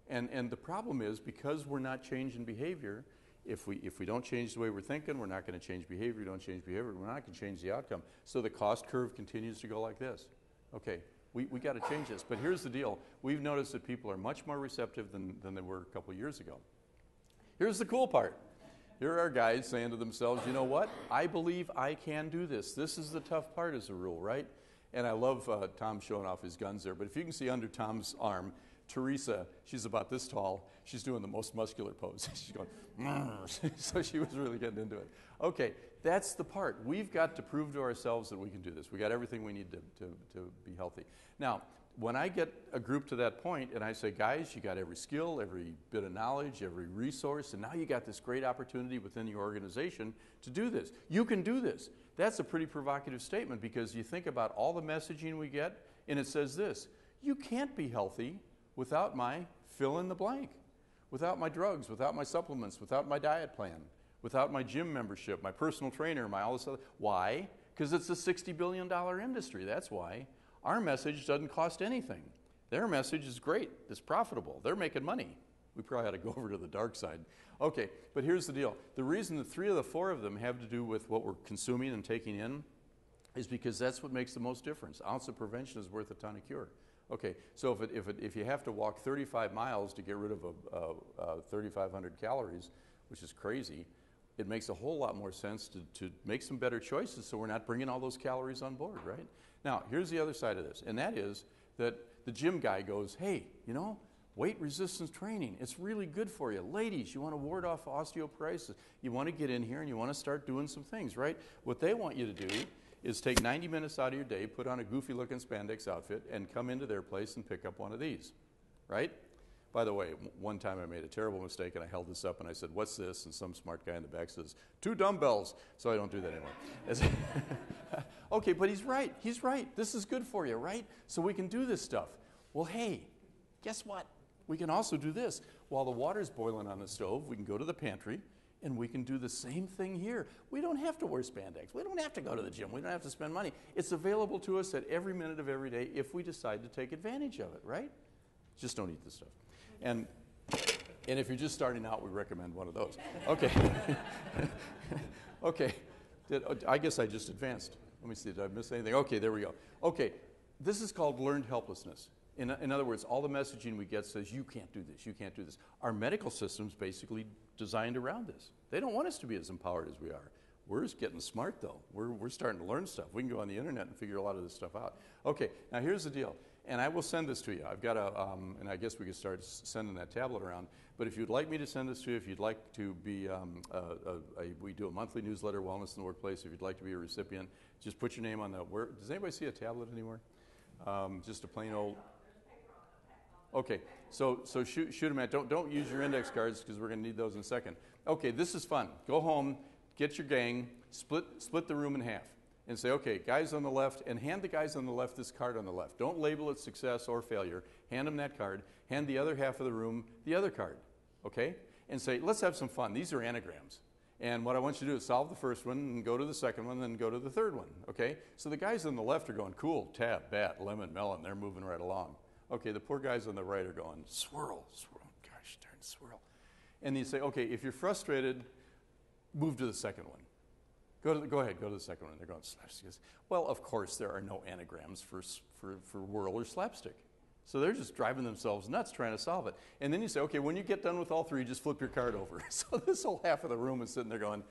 And the problem is, because we're not changing behavior, if we don't change the way we're thinking, we're not going to change behavior. We don't change behavior, we're not going to change the outcome. So the cost curve continues to go like this. Okay, We got to change this. But here's the deal. We've noticed that people are much more receptive than they were a couple years ago. Here's the cool part. Here are guys saying to themselves, you know what? I believe I can do this. This is the tough part as a rule, right? And I love Tom showing off his guns there. But if you can see under Tom's arm, Teresa, she's about this tall. She's doing the most muscular pose. She's going, so she was really getting into it. Okay, that's the part. We've got to prove to ourselves that we can do this. We got everything we need to be healthy. Now, when I get a group to that point and I say, guys, you got every skill, every bit of knowledge, every resource, and now you got this great opportunity within your organization to do this. You can do this. That's a pretty provocative statement because you think about all the messaging we get, and it says this: you can't be healthy without my fill in the blank, without my drugs, without my supplements, without my diet plan, without my gym membership, my personal trainer, my all this other. Why? Because it's a $60 billion industry. That's why. Our message doesn't cost anything. Their message is great. It's profitable. They're making money. We probably ought to go over to the dark side. Okay, but here's the deal. The reason that 3 of the 4 of them have to do with what we're consuming and taking in is because that's what makes the most difference. Ounce of prevention is worth a ton of cure. Okay, so if you have to walk 35 miles to get rid of 3,500 calories, which is crazy, it makes a whole lot more sense to make some better choices so we're not bringing all those calories on board, right? Now, here's the other side of this, and that is that the gym guy goes, hey, you know, weight resistance training, it's really good for you. Ladies, you want to ward off osteoporosis. You want to get in here and you want to start doing some things, right? What they want you to do is take 90 minutes out of your day, put on a goofy-looking spandex outfit, and come into their place and pick up one of these, right? By the way, one time I made a terrible mistake, and I held this up, and I said, what's this? And some smart guy in the back says, 2 dumbbells. So I don't do that anymore. Okay, but he's right. He's right. This is good for you, right? So we can do this stuff. Well, hey, guess what? We can also do this. While the water's boiling on the stove, we can go to the pantry, and we can do the same thing here. We don't have to wear spandex. We don't have to go to the gym. We don't have to spend money. It's available to us at every minute of every day if we decide to take advantage of it, right? Just don't eat this stuff. And if you're just starting out, we recommend one of those. Okay. Okay. I guess I just advanced. Let me see. Did I miss anything? Okay, there we go. Okay. This is called learned helplessness. In other words, all the messaging we get says, you can't do this, you can't do this. Our medical system's basically designed around this. They don't want us to be as empowered as we are. We're just getting smart, though. We're starting to learn stuff. We can go on the internet and figure a lot of this stuff out. Okay, now here's the deal. And I will send this to you. I've got and I guess we could start sending that tablet around. But if you'd like me to send this to you, if you'd like to be, we do a monthly newsletter, Wellness in the Workplace. If you'd like to be a recipient, just put your name on that. Does anybody see a tablet anymore? Just a plain old. Okay, so shoot them at. Don't use your index cards because we're going to need those in a second. Okay, this is fun. Go home, get your gang, split the room in half. And say, okay, guys on the left, and hand the guys on the left this card on the left. Don't label it success or failure. Hand them that card. Hand the other half of the room the other card, okay? And say, let's have some fun. These are anagrams. And what I want you to do is solve the first one and go to the second one, then go to the third one, okay? So the guys on the left are going, cool, tab, bat, lemon, melon. They're moving right along. Okay, the poor guys on the right are going, swirl, swirl, gosh darn, swirl. And you say, okay, if you're frustrated, move to the second one. Go ahead, go to the second one. They're going, slapstick. Well, of course, there are no anagrams for whirl or slapstick. So they're just driving themselves nuts trying to solve it. And then you say, okay, when you get done with all 3, just flip your card over. So this whole half of the room is sitting there going,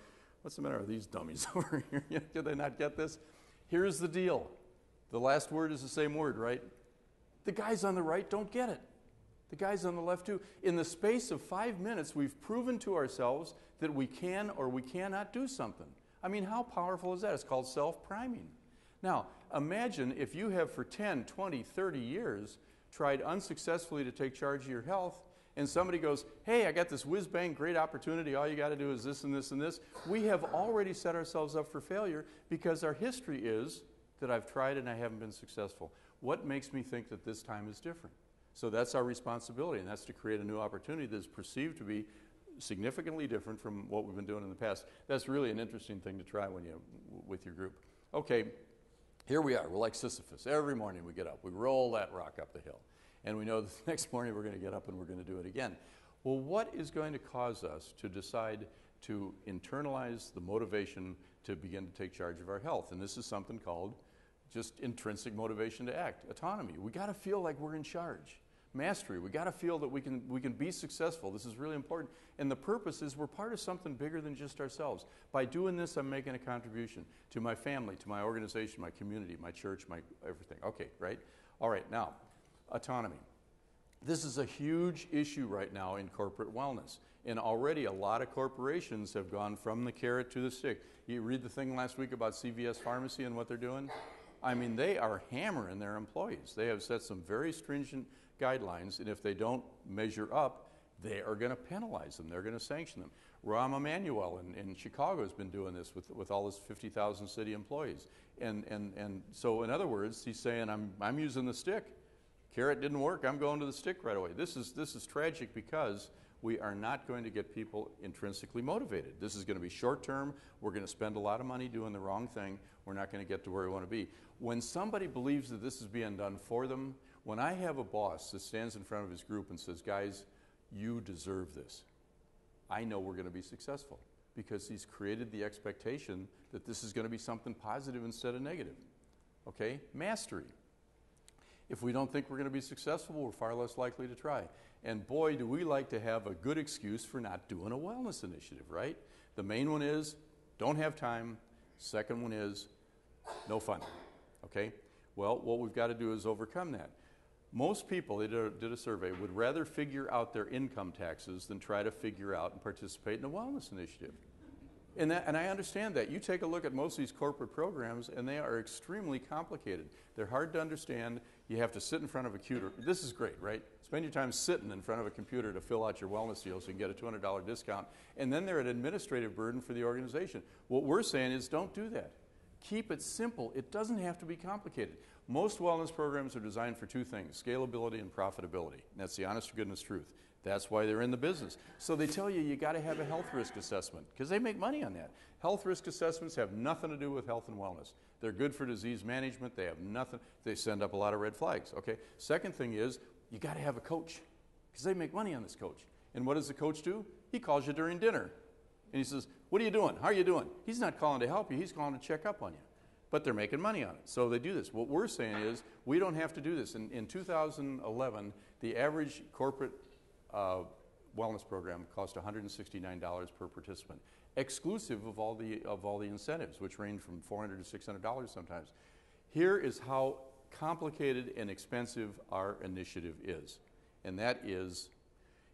what's the matter with these dummies over here? Did they not get this? Here's the deal. The last word is the same word, right? The guys on the right don't get it. The guys on the left do. In the space of 5 minutes, we've proven to ourselves that we can or we cannot do something. I mean, how powerful is that? It's called self-priming. Now, imagine if you have for 10, 20, 30 years tried unsuccessfully to take charge of your health, and somebody goes, hey, I got this whiz-bang great opportunity, all you got to do is this and this and this. We have already set ourselves up for failure because our history is that I've tried and I haven't been successful. What makes me think that this time is different? So that's our responsibility, and that's to create a new opportunity that is perceived to be significantly different from what we've been doing in the past. That's really an interesting thing to try with your group. Okay, here we are. We're like Sisyphus. Every morning we get up. We roll that rock up the hill. And we know the next morning we're going to get up and we're going to do it again. Well, what is going to cause us to decide to internalize the motivation to begin to take charge of our health? And this is something called just intrinsic motivation to act. Autonomy, we got to feel like we're in charge. Mastery, we got to feel that we can be successful. This is really important. And the purpose is we're part of something bigger than just ourselves. By doing this, I'm making a contribution to my family, to my organization, my community, my church, my everything. Okay, right? All right, now, autonomy. This is a huge issue right now in corporate wellness. And already a lot of corporations have gone from the carrot to the stick. You read the thing last week about CVS Pharmacy and what they're doing? I mean, they are hammering their employees. They have set some very stringent guidelines, and if they don't measure up, they are going to penalize them. They're going to sanction them. Rahm Emanuel in Chicago has been doing this with all his 50,000 city employees. And so, in other words, he's saying, I'm using the stick. Carrot didn't work. I'm going to the stick right away. This is tragic because we are not going to get people intrinsically motivated. This is going to be short term. We're going to spend a lot of money doing the wrong thing. We're not going to get to where we want to be. When somebody believes that this is being done for them, when I have a boss that stands in front of his group and says, guys, you deserve this, I know we're going to be successful because he's created the expectation that this is going to be something positive instead of negative. Okay? Mastery. If we don't think we're going to be successful, we're far less likely to try. And boy, do we like to have a good excuse for not doing a wellness initiative, right? The main one is, don't have time. Second one is, no fun. Okay? Well, what we've got to do is overcome that. Most people, they did a survey, would rather figure out their income taxes than try to figure out and participate in a wellness initiative. And I understand that. You take a look at most of these corporate programs, and they are extremely complicated. They're hard to understand. You have to sit in front of a computer. This is great, right? Spend your time sitting in front of a computer to fill out your wellness deal so you can get a $200 discount. And then they're an administrative burden for the organization. What we're saying is don't do that. Keep it simple. It doesn't have to be complicated. Most wellness programs are designed for two things, scalability and profitability. And that's the honest to goodness truth. That's why they're in the business. So they tell you got to have a health risk assessment because they make money on that. Health risk assessments have nothing to do with health and wellness. They're good for disease management. They have nothing. They send up a lot of red flags. Okay. Second thing is you got to have a coach because they make money on this coach. And what does the coach do? He calls you during dinner. And he says, what are you doing? How are you doing? He's not calling to help you. He's calling to check up on you. But they're making money on it. So they do this. What we're saying is we don't have to do this. In 2011, the average corporate wellness program cost $169 per participant, exclusive of all the incentives, which range from $400 to $600 sometimes. Here is how complicated and expensive our initiative is. And that is,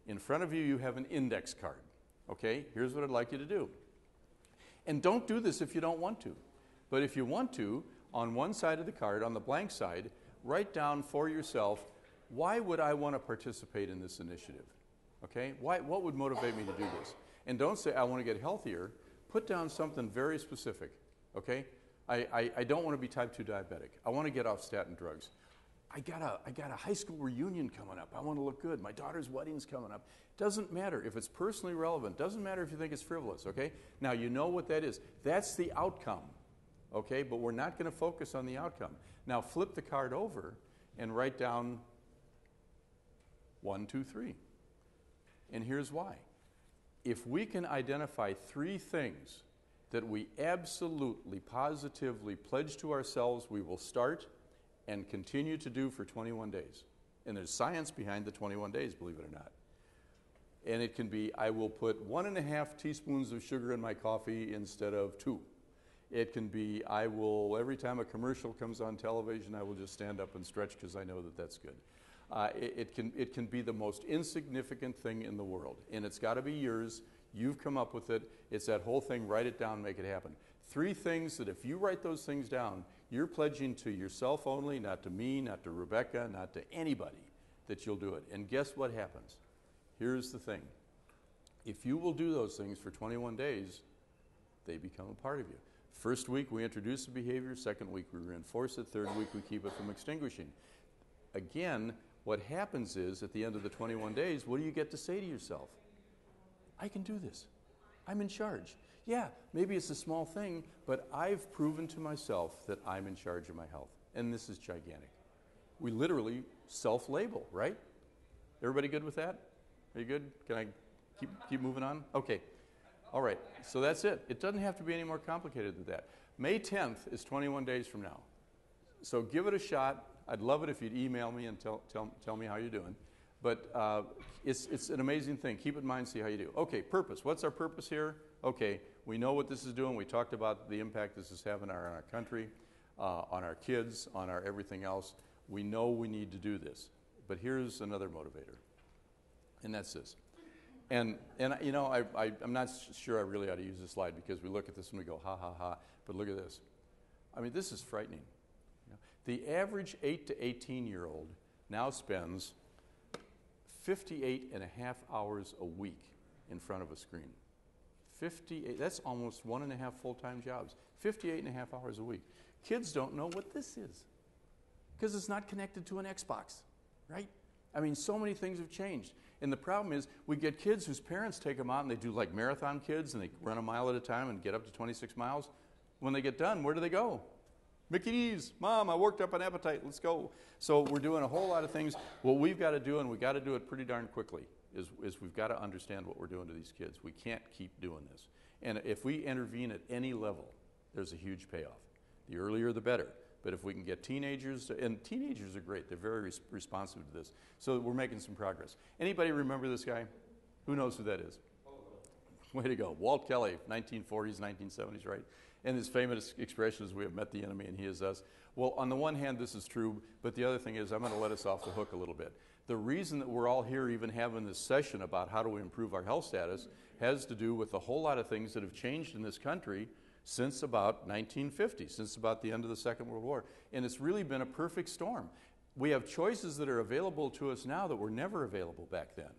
in front of you, you have an index card. Okay, here's what I'd like you to do. And don't do this if you don't want to. But if you want to, on one side of the card, on the blank side, write down for yourself, why would I want to participate in this initiative? Okay, what would motivate me to do this? And don't say, I want to get healthier. Put down something very specific. Okay, I don't want to be type 2 diabetic. I want to get off statin drugs. I got a high school reunion coming up. I want to look good. My daughter's wedding's coming up. Doesn't matter if it's personally relevant. Doesn't matter if you think it's frivolous, okay? Now, you know what that is. That's the outcome, okay? But we're not going to focus on the outcome. Now, flip the card over and write down 1, 2, 3. And here's why. If we can identify 3 things that we absolutely, positively pledge to ourselves we will start and continue to do for 21 days. And there's science behind the 21 days, believe it or not. And it can be, I will put 1.5 teaspoons of sugar in my coffee instead of 2. It can be, I will, every time a commercial comes on television, I will just stand up and stretch because I know that that's good. It can be the most insignificant thing in the world. And it's got to be yours. You've come up with it. It's that whole thing. Write it down, make it happen. 3 things that if you write those things down, you're pledging to yourself only, not to me, not to Rebecca, not to anybody, that you'll do it. And guess what happens? Here's the thing. If you will do those things for 21 days, they become a part of you. First week, we introduce the behavior. Second week, we reinforce it. Third week, we keep it from extinguishing. Again, what happens is, at the end of the 21 days, what do you get to say to yourself? I can do this. I'm in charge. Yeah, maybe it's a small thing, but I've proven to myself that I'm in charge of my health. And this is gigantic. We literally self-label, right? Everybody good with that? Are you good? Can I keep moving on? Okay. All right. So that's it. It doesn't have to be any more complicated than that. May 10th is 21 days from now. So give it a shot. I'd love it if you'd email me and tell me how you're doing. But it's an amazing thing. Keep it in mind, see how you do. Okay, purpose. What's our purpose here? Okay, we know what this is doing. We talked about the impact this is having on our country, on our kids, on our everything else. We know we need to do this. But here's another motivator, and that's this. And you know, I'm not sure I really ought to use this slide because we look at this and we go, ha, ha, ha. But look at this. I mean, this is frightening. You know, the average 8 to 18-year-old now spends 58 and a half hours a week in front of a screen. 58, that's almost 1.5 full-time jobs. 58 and a half hours a week. Kids don't know what this is because it's not connected to an Xbox, right? I mean, so many things have changed. And the problem is we get kids whose parents take them out and they do like marathon kids and they run a mile at a time and get up to 26 miles. When they get done, where do they go? Mickey D's. Mom, I worked up an appetite. Let's go. So we're doing a whole lot of things. What we've got to do, and we've got to do it pretty darn quickly, is we've got to understand what we're doing to these kids. We can't keep doing this. And if we intervene at any level, there's a huge payoff. The earlier, the better. But if we can get teenagers, and teenagers are great. They're very responsive to this. So we're making some progress. Anybody remember this guy? Who knows who that is? Way to go. Walt Kelly, 1940s, 1970s, right? And his famous expression is, we have met the enemy and he is us. Well, on the one hand, this is true, but the other thing is, I'm going to let us off the hook a little bit. The reason that we're all here even having this session about how do we improve our health status has to do with a whole lot of things that have changed in this country since about 1950, since about the end of the Second World War. And it's really been a perfect storm. We have choices that are available to us now that were never available back then.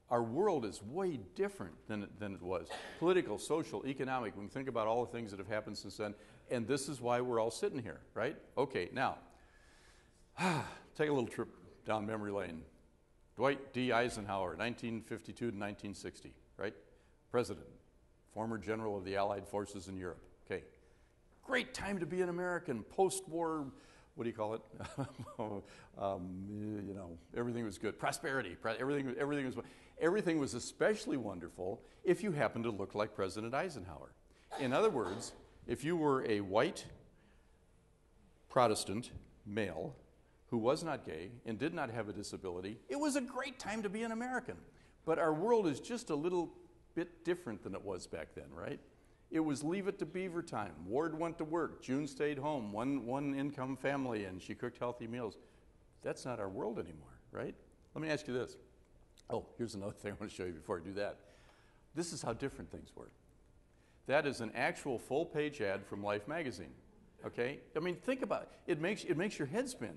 Our world is way different than it was. Political, social, economic. We can think about all the things that have happened since then. And this is why we're all sitting here, right? Okay, now, take a little trip down memory lane. Dwight D. Eisenhower, 1952 to 1960, right? President, former general of the Allied forces in Europe. Okay, great time to be an American. Post-war, what do you call it? You know, everything was good. Prosperity. Everything was especially wonderful if you happened to look like President Eisenhower. In other words, if you were a white Protestant male who was not gay and did not have a disability, it was a great time to be an American. But our world is just a little bit different than it was back then, right? It was leave it to beaver time. Ward went to work. June stayed home. One income family, and she cooked healthy meals. That's not our world anymore, right? Let me ask you this. Oh, here's another thing I want to show you before I do that. This is how different things were. That is an actual full-page ad from Life magazine, okay? I mean, think about it. It makes your head spin.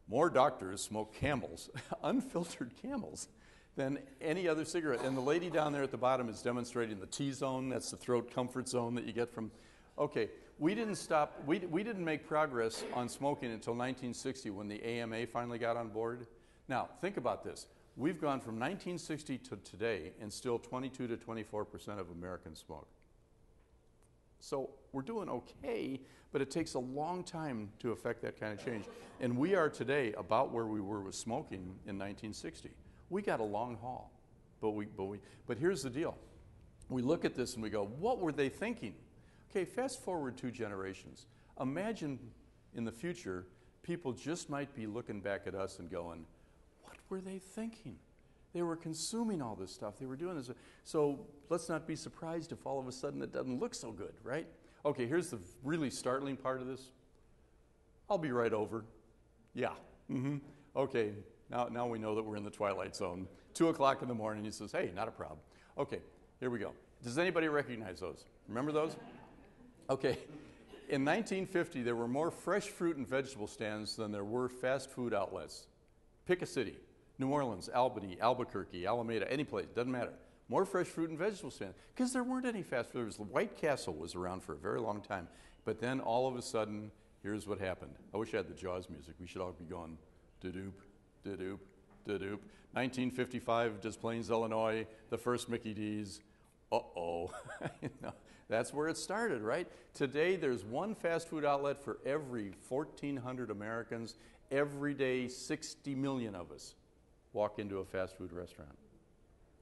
More doctors smoke Camels, unfiltered Camels, than any other cigarette. And the lady down there at the bottom is demonstrating the T-zone. That's the throat comfort zone that you get from... Okay, we didn't stop. We didn't make progress on smoking until 1960 when the AMA finally got on board. Now, think about this. We've gone from 1960 to today, and still 22 to 24% of Americans smoke. So we're doing okay, but it takes a long time to affect that kind of change. And we are today about where we were with smoking in 1960. We got a long haul, but here's the deal. We look at this and we go, what were they thinking? Okay, fast forward 2 generations. Imagine in the future, people just might be looking back at us and going, what were they thinking? They were consuming all this stuff. They were doing this. So let's not be surprised if all of a sudden it doesn't look so good, right? Okay, here's the really startling part of this. I'll be right over. Yeah. Okay, now we know that we're in the twilight zone. 2 o'clock in the morning, he says, hey, not a problem. Okay, here we go. Does anybody recognize those? Remember those? Okay. In 1950, there were more fresh fruit and vegetable stands than there were fast food outlets. Pick a city. New Orleans, Albany, Albuquerque, Alameda, any place, doesn't matter. More fresh fruit and vegetable stands. Because there weren't any fast food. White Castle was around for a very long time. But then all of a sudden, here's what happened. I wish I had the Jaws music. We should all be going, da-doop, da-doop, da-doop. 1955, Des Plaines, Illinois, the first Mickey D's. Uh-oh. That's where it started, right? Today, there's one fast food outlet for every 1,400 Americans. Every day, 60 million of us walk into a fast food restaurant.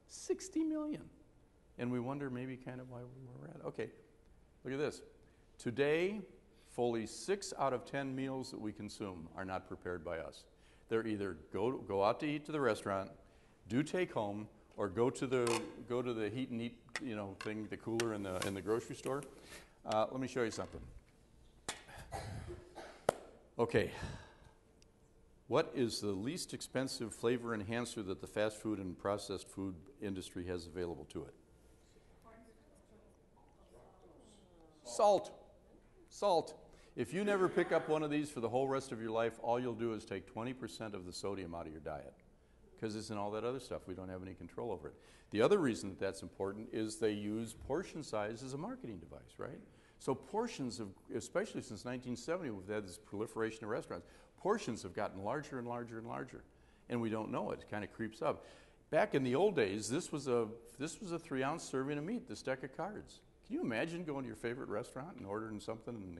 60 million. And we wonder maybe kind of why we're at. Okay, look at this. Today, fully 6 out of 10 meals that we consume are not prepared by us. They're either go out to eat to the restaurant, do take home, or go to the heat and eat thing, the cooler in the grocery store. Let me show you something. Okay. What is the least expensive flavor enhancer that the fast food and processed food industry has available to it? Salt. Salt. If you never pick up one of these for the whole rest of your life, all you'll do is take 20% of the sodium out of your diet because it's in all that other stuff. We don't have any control over it. The other reason that that's important is they use portion size as a marketing device, right? So portions, especially since 1970, we've had this proliferation of restaurants. Portions have gotten larger and larger and larger, and we don't know it. It kind of creeps up. Back in the old days, this was a 3-ounce serving of meat, this deck of cards. Can you imagine going to your favorite restaurant and ordering something and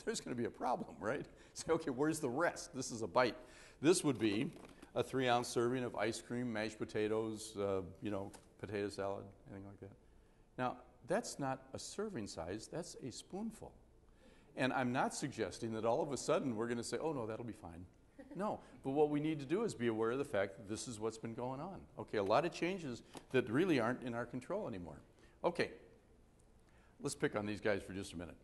there's going to be a problem, right? Say, okay, where's the rest? This is a bite. This would be a 3-ounce serving of ice cream, mashed potatoes, potato salad, anything like that. Now, that's not a serving size, that's a spoonful. And I'm not suggesting that all of a sudden we're going to say, oh no, that'll be fine. No, but what we need to do is be aware of the fact that this is what's been going on. Okay, a lot of changes that really aren't in our control anymore. Okay, let's pick on these guys for just a minute.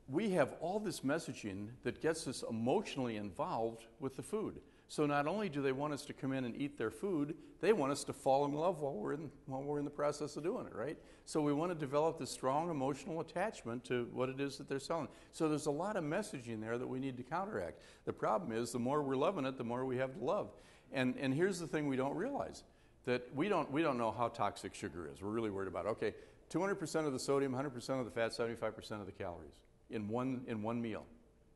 We have all this messaging that gets us emotionally involved with the food. So not only do they want us to come in and eat their food, they want us to fall in love while we're in the process of doing it, right? So we want to develop this strong emotional attachment to what it is that they're selling. So there's a lot of messaging there that we need to counteract. The problem is the more we're loving it, the more we have to love. And here's the thing we don't realize, that we don't know how toxic sugar is. We're really worried about, okay, 200% of the sodium, 100% of the fat, 75% of the calories in one meal.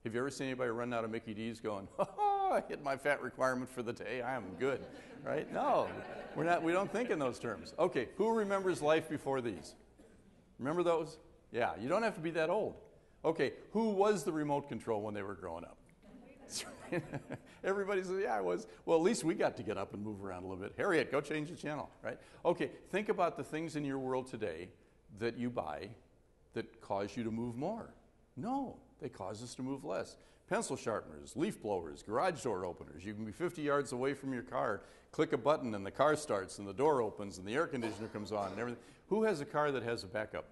Have you ever seen anybody run out of Mickey D's going, oh, I hit my fat requirement for the day, I am good, right? No, we don't think in those terms. Okay, who remembers life before these? Remember those? Yeah, you don't have to be that old. Okay, who was the remote control when they were growing up? Everybody says, yeah, I was. Well, at least we got to get up and move around a little bit. Harriet, go change the channel, right? Okay, think about the things in your world today that you buy that cause you to move more. No, they cause us to move less. Pencil sharpeners, leaf blowers, garage door openers. You can be 50 yards away from your car, click a button, and the car starts, and the door opens, and the air conditioner comes on, and everything. Who has a car that has a backup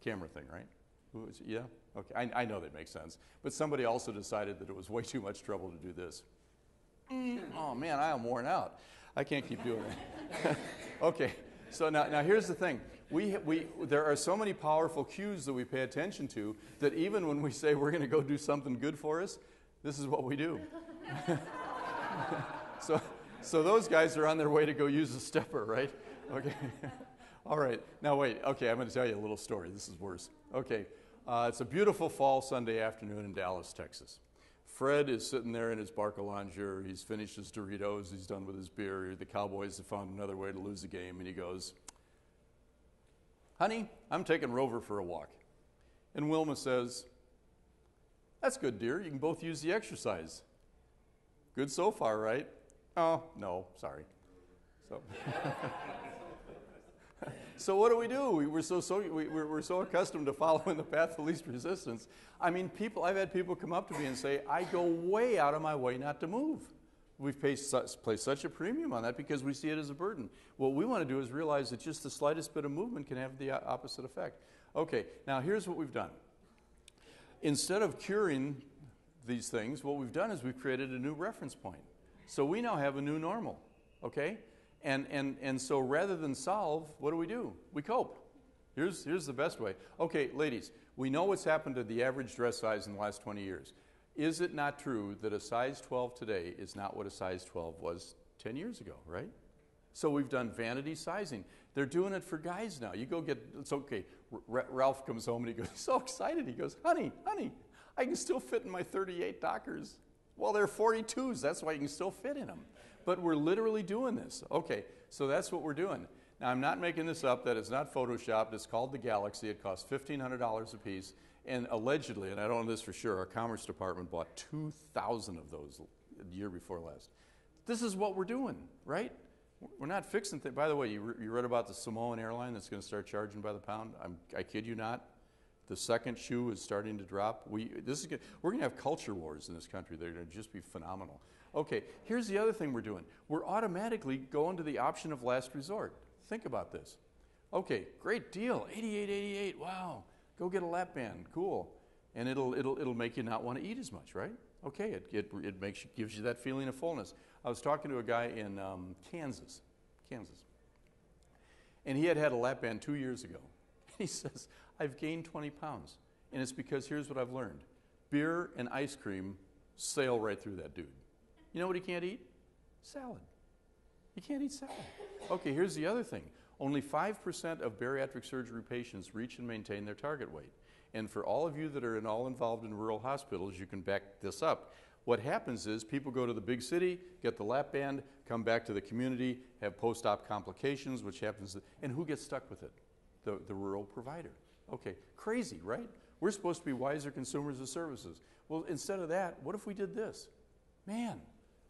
camera thing, right? Who is it? Yeah? Okay, I know that makes sense. But somebody also decided that it was way too much trouble to do this. Oh, man, I am worn out. I can't keep doing that. Okay, so now here's the thing. There are so many powerful cues that we pay attention to that even when we say we're going to go do something good for us, this is what we do. So those guys are on their way to go use a stepper, right? Okay. All right. Now wait. Okay, I'm going to tell you a little story. This is worse. Okay. It's a beautiful fall Sunday afternoon in Dallas, Texas. Fred is sitting there in his Barcalanger. He's finished his Doritos. He's done with his beer. The Cowboys have found another way to lose the game, and he goes, honey, I'm taking Rover for a walk. And Wilma says, that's good, dear. You can both use the exercise. Good so far, right? Oh, no, sorry. So what do? We're so accustomed to following the path of least resistance. I mean, I've had people come up to me and say, I go way out of my way not to move. We've placed such a premium on that because we see it as a burden. What we want to do is realize that just the slightest bit of movement can have the opposite effect. Okay, now here's what we've done. Instead of curing these things, what we've done is we've created a new reference point. So we now have a new normal, okay? And so rather than solve, what do? We cope. Here's the best way. Okay, ladies, we know what's happened to the average dress size in the last 20 years. Is it not true that a size 12 today is not what a size 12 was 10 years ago, right? So we've done vanity sizing. They're doing it for guys now. You go it's okay. Ralph comes home and he goes, he's so excited. He goes, honey, I can still fit in my 38 Dockers. Well, they're 42s. That's why you can still fit in them. But we're literally doing this. Okay, so that's what we're doing. Now, I'm not making this up. That is not Photoshopped. It's called the Galaxy. It costs $1,500 a piece. And allegedly, and I don't know this for sure, our Commerce Department bought 2,000 of those the year before last. This is what we're doing, right? We're not fixing things. By the way, you read about the Samoan airline that's going to start charging by the pound? I kid you not. The second shoe is starting to drop. We're going to have culture wars in this country. They're going to just be phenomenal. Okay, here's the other thing we're doing. We're automatically going to the option of last resort. Think about this. Okay, great deal. 88.88. Wow. Go get a lap band. Cool. And it'll make you not want to eat as much, right? Okay, it gives you that feeling of fullness. I was talking to a guy in Kansas, and he had a lap band 2 years ago. He says, I've gained 20 pounds, and it's because here's what I've learned. Beer and ice cream sail right through that dude. You know what he can't eat? Salad. He can't eat salad. Okay, here's the other thing. Only 5% of bariatric surgery patients reach and maintain their target weight. And for all of you that are all involved in rural hospitals, you can back this up. What happens is people go to the big city, get the lap band, come back to the community, have post-op complications, which happens, and who gets stuck with it? The rural provider. Okay, crazy, right? We're supposed to be wiser consumers of services. Well, instead of that, what if we did this? Man,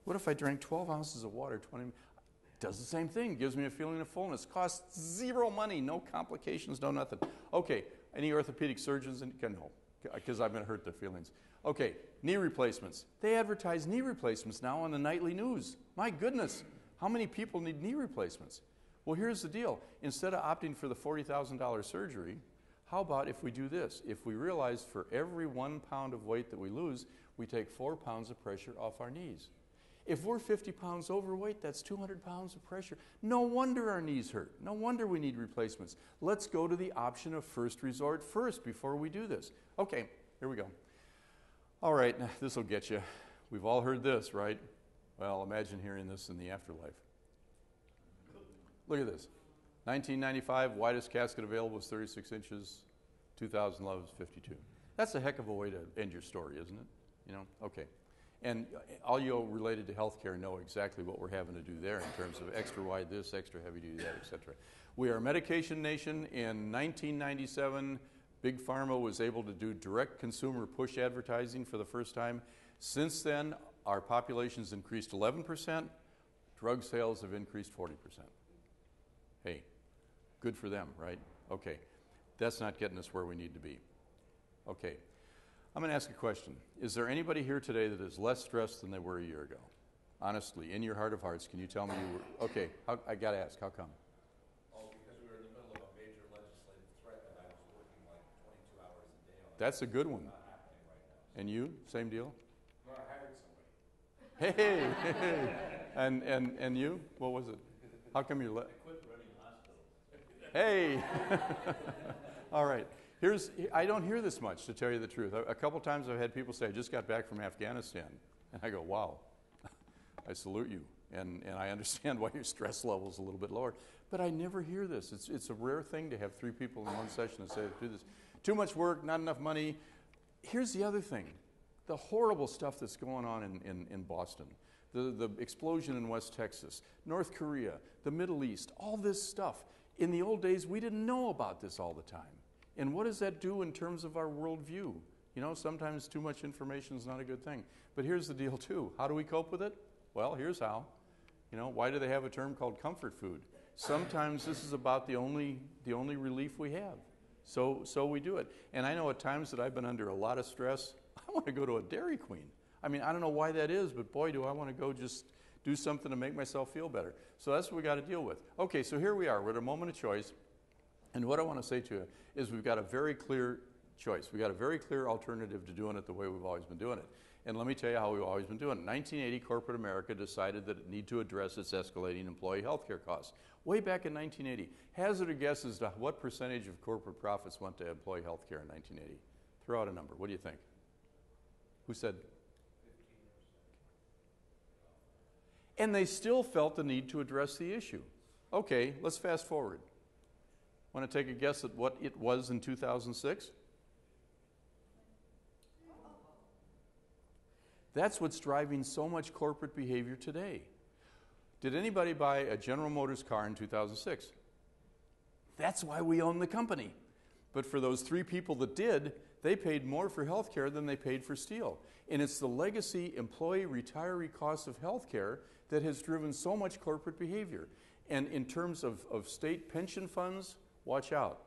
what if I drank 12 ounces of water, 20 does the same thing, gives me a feeling of fullness, costs zero money, no complications, no nothing. Okay, any orthopedic surgeons? No, because I'm going to hurt their feelings. Okay, knee replacements. They advertise knee replacements now on the nightly news. My goodness, how many people need knee replacements? Well, here's the deal. Instead of opting for the $40,000 surgery, how about if we do this? If we realize for every 1 pound of weight that we lose, we take 4 pounds of pressure off our knees. If we're 50 pounds overweight, that's 200 pounds of pressure. No wonder our knees hurt. No wonder we need replacements. Let's go to the option of first resort first before we do this. Okay, here we go. All right, this will get you. We've all heard this, right? Well, imagine hearing this in the afterlife. Look at this. 1995, widest casket available was 36 inches. 2011 was 52. That's a heck of a way to end your story, isn't it? You know, okay. And all you related to healthcare know exactly what we're having to do there in terms of extra wide this, extra heavy duty that, etc. We are a medication nation. In 1997, Big Pharma was able to do direct consumer push advertising for the first time. Since then, our population's increased 11%. Drug sales have increased 40%. Hey, good for them, right? Okay, that's not getting us where we need to be. Okay. I'm going to ask a question. Is there anybody here today that is less stressed than they were a year ago? Honestly, in your heart of hearts, can you tell me you were? Okay, I got to ask, how come? Oh, because we were in the middle of a major legislative threat and I was working like 22 hours a day on it. That's a good one. It's not happening right now. And you? Same deal? No, I hired somebody. Hey! And you? What was it? How come you're I quit running hospitals. Hey! All right. I don't hear this much, to tell you the truth. A couple times I've had people say, I just got back from Afghanistan. And I go, wow, I salute you. And I understand why your stress level is a little bit lower. But I never hear this. It's a rare thing to have 3 people in one session and say, do this. Too much work, not enough money. Here's the other thing. The horrible stuff that's going on in Boston. The explosion in West Texas, North Korea, the Middle East, all this stuff. In the old days, we didn't know about this all the time. And what does that do in terms of our worldview? You know, sometimes too much information is not a good thing. But here's the deal, too. How do we cope with it? Well, here's how. You know, why do they have a term called comfort food? Sometimes this is about the only relief we have. So we do it. And I know at times that I've been under a lot of stress, I want to go to a Dairy Queen. I mean, I don't know why that is, but boy, do I want to go just do something to make myself feel better. So that's what we got to deal with. Okay, so here we are. We're at a moment of choice. And what I want to say to you is we've got a very clear choice. We've got a very clear alternative to doing it the way we've always been doing it. And let me tell you how we've always been doing it. In 1980, corporate America decided that it needed to address its escalating employee health care costs. Way back in 1980, hazard a guess as to what percentage of corporate profits went to employee health care in 1980. Throw out a number. What do you think? Who said? 15%. And they still felt the need to address the issue. Okay, let's fast forward. Want to take a guess at what it was in 2006? That's what's driving so much corporate behavior today. Did anybody buy a General Motors car in 2006? That's why we own the company. But for those 3 people that did, they paid more for health care than they paid for steel. And it's the legacy employee retiree cost of health care that has driven so much corporate behavior. And in terms of state pension funds, watch out.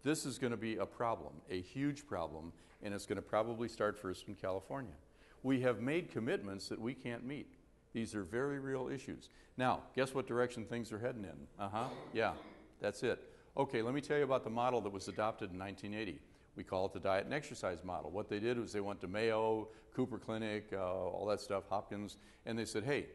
this is going to be a problem, a huge problem, and it's going to probably start first in California. We have made commitments that we can't meet. These are very real issues. Now, guess what direction things are heading in? Yeah, that's it. Okay, let me tell you about the model that was adopted in 1980. We call it the diet and exercise model. What they did was they went to Mayo, Cooper Clinic, all that stuff, Hopkins, and they said, hey,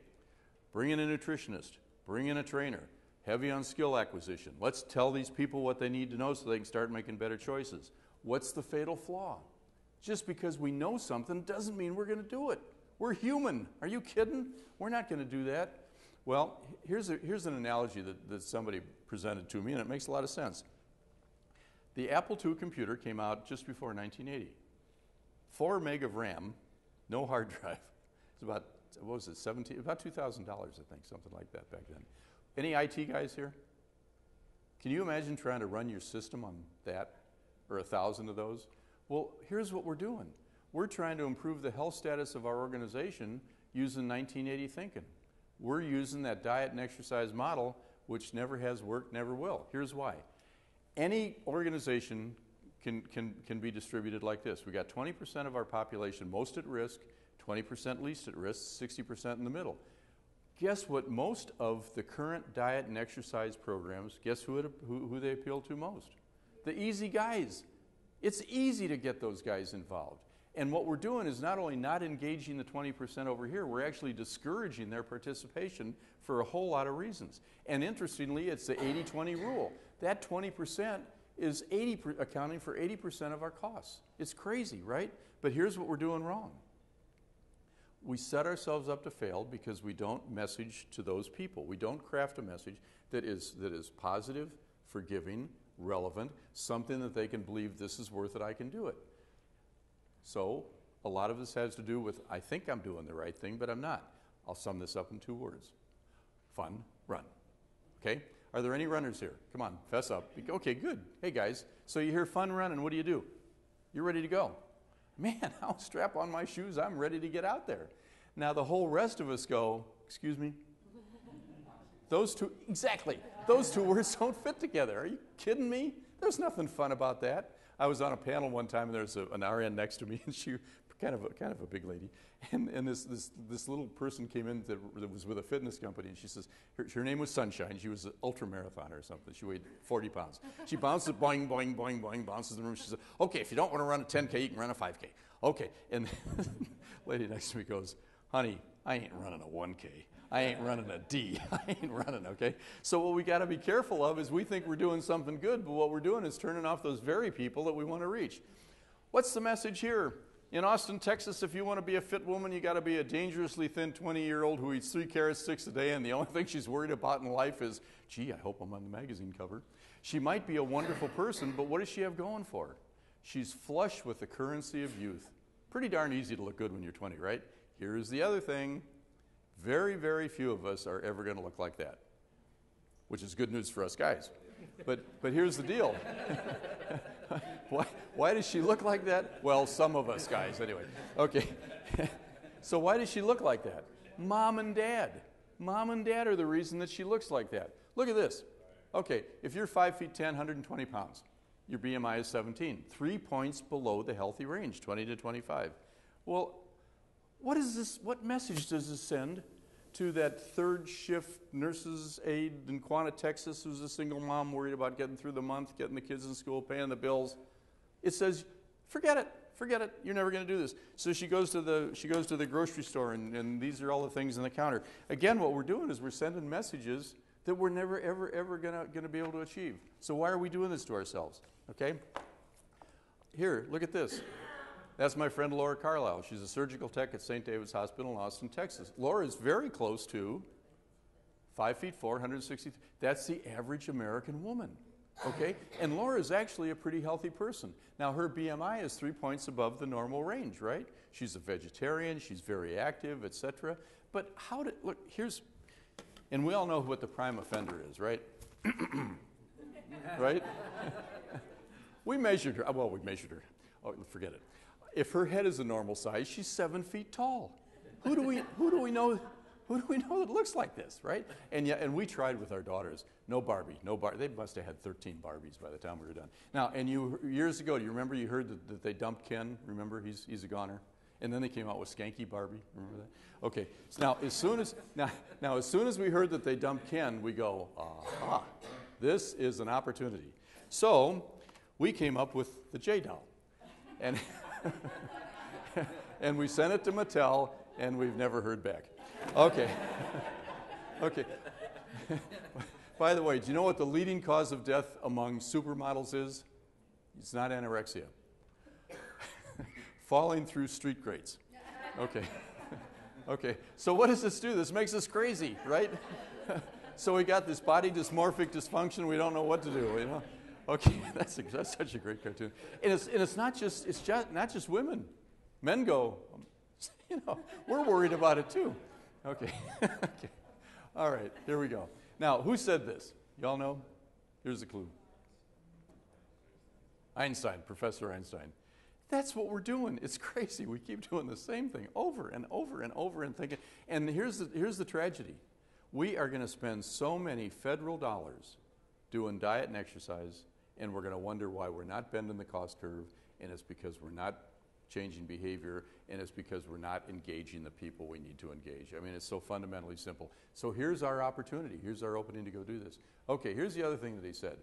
bring in a nutritionist, bring in a trainer, heavy on skill acquisition. Let's tell these people what they need to know so they can start making better choices. What's the fatal flaw? Just because we know something doesn't mean we're going to do it. We're human. Are you kidding? We're not going to do that. Well, here's an analogy that somebody presented to me, and it makes a lot of sense. The Apple II computer came out just before 1980. 4 meg of RAM, no hard drive. It's about, what was it, about $2,000, I think, something like that back then. Any IT guys here? Can you imagine trying to run your system on that, or 1,000 of those? Well, here's what we're doing. We're trying to improve the health status of our organization using 1980 thinking. We're using that diet and exercise model, which never has worked, never will. Here's why. Any organization can be distributed like this. We got 20% of our population most at risk, 20% least at risk, 60% in the middle. Guess what most of the current diet and exercise programs, guess who they appeal to most? The easy guys. It's easy to get those guys involved. And what we're doing is not only not engaging the 20% over here, we're actually discouraging their participation for a whole lot of reasons. And interestingly, it's the 80-20 rule. That 20% is accounting for 80% of our costs. It's crazy, right? But here's what we're doing wrong. We set ourselves up to fail because we don't message to those people. We don't craft a message that is positive, forgiving, relevant, something that they can believe this is worth it, I can do it. So a lot of this has to do with, I think I'm doing the right thing, but I'm not. I'll sum this up in 2 words. Fun, run. Okay? Are there any runners here? Come on, fess up. Okay, good. Hey, guys. So you hear fun, run, and what do? You're ready to go. Man, I'll strap on my shoes. I'm ready to get out there. Now, the whole rest of us go, excuse me? Those two, exactly. Those 2 words don't fit together. Are you kidding me? There's nothing fun about that. I was on a panel one time, and there's an RN next to me, and she kind of a big lady, and this little person came in that was with a fitness company, and she says her name was Sunshine. She was an ultra marathoner or something. She weighed 40 pounds. She bounces, boing, boing, boing, boing, bounces in the room. She says, "Okay, if you don't want to run a 10K, you can run a 5K." Okay, and the lady next to me goes, "Honey, I ain't running a 1K. I ain't running a D. I ain't running, okay?" So what we got to be careful of is we think we're doing something good, but what we're doing is turning off those very people that we want to reach. What's the message here? In Austin, Texas, if you want to be a fit woman, you got to be a dangerously thin 20-year-old who eats 3 carrot sticks a day, and the only thing she's worried about in life is, gee, I hope I'm on the magazine cover. She might be a wonderful person, but what does she have going for her? She's flush with the currency of youth. Pretty darn easy to look good when you're 20, right? Here's the other thing. Very, very few of us are ever going to look like that, which is good news for us guys. But here's the deal. Why does she look like that? Well, some of us guys, anyway. Okay. So why does she look like that? Mom and Dad. Mom and Dad are the reason that she looks like that. Look at this. Okay, if you're 5 feet 10, 120 pounds, your BMI is 17, 3 points below the healthy range, 20 to 25. Well, what is this? What message does this send to that 3rd shift nurse's aide in Quanah, Texas, who's a single mom worried about getting through the month, getting the kids in school, paying the bills? It says, forget it. You're never going to do this. So she goes to the grocery store, and these are all the things on the counter. Again, what we're doing is we're sending messages that we're never, ever going to be able to achieve. So why are we doing this to ourselves? Okay? Here, look at this. That's my friend Laura Carlisle. She's a surgical tech at St. David's Hospital in Austin, Texas. Laura is very close to 5 feet 4, 160. That's the average American woman, okay? And Laura is actually a pretty healthy person. Now, her BMI is 3 points above the normal range, right? She's a vegetarian. She's very active, etc. But look, here's, and we all know what the prime offender is, right? Right? We measured her. Well, we measured her. Oh, forget it. If her head is a normal size, she's 7 feet tall. Who do we know Who do we know that looks like this, right? And we tried with our daughters. No Barbie, no Barbie. They must have had 13 Barbies by the time we were done. Now, and years ago, do you remember you heard that they dumped Ken? Remember, he's a goner. And then they came out with Skanky Barbie. Remember that? Okay. So now, as soon as we heard that they dumped Ken, we go, aha, this is an opportunity. So we came up with the J-Doll. And, and we sent it to Mattel, and we've never heard back. Okay. Okay. By the way, do you know what the leading cause of death among supermodels is? It's not anorexia. Falling through street grates. Okay. Okay. So what does this do? This makes us crazy, right? So we got this body dysmorphic dysfunction. We don't know what to do, you know? Okay, that's such a great cartoon. And it's not just women. Men go, you know, we're worried about it too. Okay. Okay. All right, here we go. Now, who said this? Y'all know? Here's a clue. Einstein, Professor Einstein. That's what we're doing. It's crazy. We keep doing the same thing over and over and over and thinking. And here's the tragedy. We are going to spend so many federal dollars doing diet and exercise, and we're going to wonder why we're not bending the cost curve, and it's because we're not changing behavior, and it's because we're not engaging the people we need to engage. I mean, it's so fundamentally simple. So here's our opportunity. Here's our opening to go do this. Okay, here's the other thing that he said.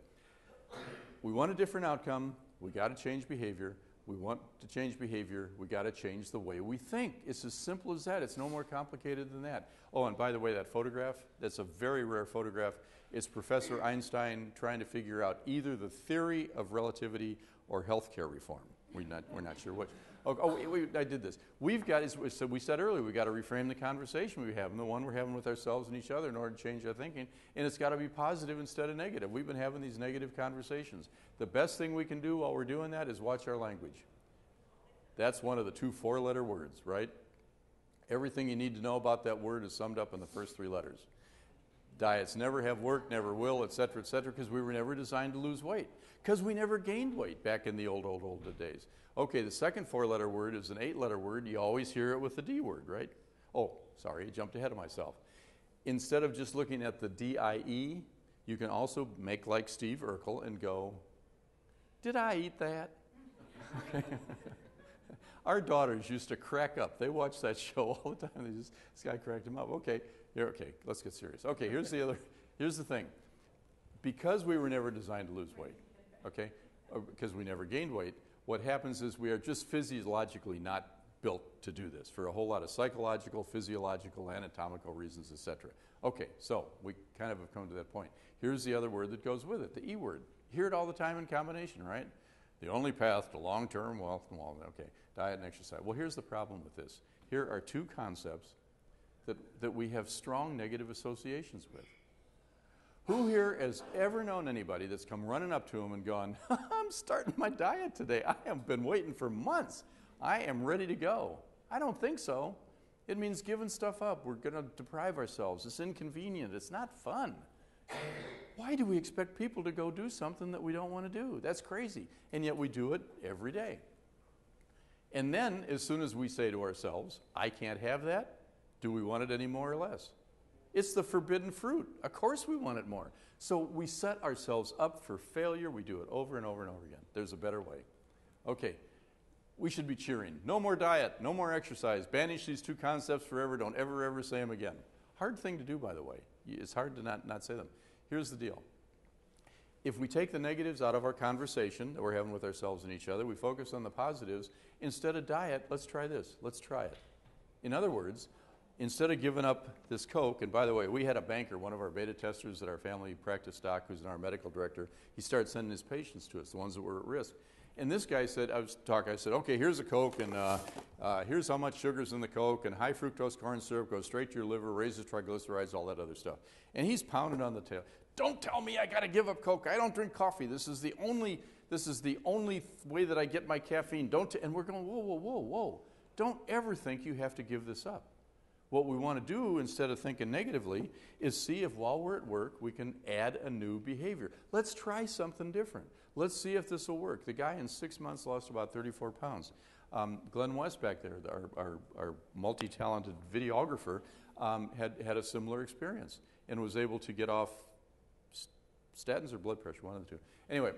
We want a different outcome. We got to change behavior. We want to change behavior. We got to change the way we think. It's as simple as that. It's no more complicated than that. Oh, and by the way, that photograph, that's a very rare photograph. It's Professor Einstein trying to figure out either the theory of relativity or healthcare reform. We're not sure which. I did this. We said earlier, we've got to reframe the conversation we have, and the one we're having with ourselves and each other in order to change our thinking, and it's got to be positive instead of negative. We've been having these negative conversations. The best thing we can do while we're doing that is watch our language. That's one of the 2 4-letter words, right? Everything you need to know about that word is summed up in the first 3 letters. Diets never have worked, never will, et cetera, because we were never designed to lose weight. Because we never gained weight back in the old days. Okay, the second 4-letter word is an 8-letter word. You always hear it with the D word, right? Oh, sorry, I jumped ahead of myself. Instead of just looking at the D-I-E, you can also make like Steve Urkel and go, did I eat that? Okay. Our daughters used to crack up. They watched that show all the time. This guy cracked them up. Okay, let's get serious. Okay, here's the thing. Because we were never designed to lose weight, okay, because we never gained weight, what happens is we are just physiologically not built to do this for a whole lot of psychological, physiological, anatomical reasons, etc. Okay, so we kind of have come to that point. Here's the other word that goes with it, the E word. You hear it all the time in combination, right? The only path to long-term wealth, okay, diet and exercise. Well, here's the problem with this. Here are 2 concepts that we have strong negative associations with. Who here has ever known anybody that's come running up to him and gone, I'm starting my diet today. I have been waiting for months. I am ready to go. I don't think so. It means giving stuff up. We're going to deprive ourselves. It's inconvenient. It's not fun. Why do we expect people to go do something that we don't want to do? That's crazy. And yet we do it every day. And then as soon as we say to ourselves, I can't have that, do we want it any more or less? It's the forbidden fruit. Of course we want it more. So we set ourselves up for failure. We do it over and over and over again. There's a better way. Okay, we should be cheering. No more diet, no more exercise. Banish these 2 concepts forever. Don't ever say them again. Hard thing to do, by the way. It's hard to not say them. Here's the deal. If we take the negatives out of our conversation that we're having with ourselves and each other, we focus on the positives. Instead of diet, let's try this. Let's try it. In other words, instead of giving up this Coke, and by the way, we had a banker, one of our beta testers at our family practice doc, who's our medical director, he started sending his patients to us, the ones that were at risk. And this guy said, I said, okay, here's a Coke, and here's how much sugar's in the Coke, and high fructose corn syrup goes straight to your liver, raises triglycerides, all that other stuff. And he's pounding on the tail. Don't tell me I got to give up Coke. I don't drink coffee. This is the only way that I get my caffeine. And we're going, whoa. Don't ever think you have to give this up. What we want to do, instead of thinking negatively, is see if while we're at work, we can add a new behavior. Let's try something different. Let's see if this will work. The guy in 6 months lost about 34 pounds. Glenn West back there, our multi-talented videographer, had a similar experience and was able to get off statins or blood pressure, one of the two. Anyway,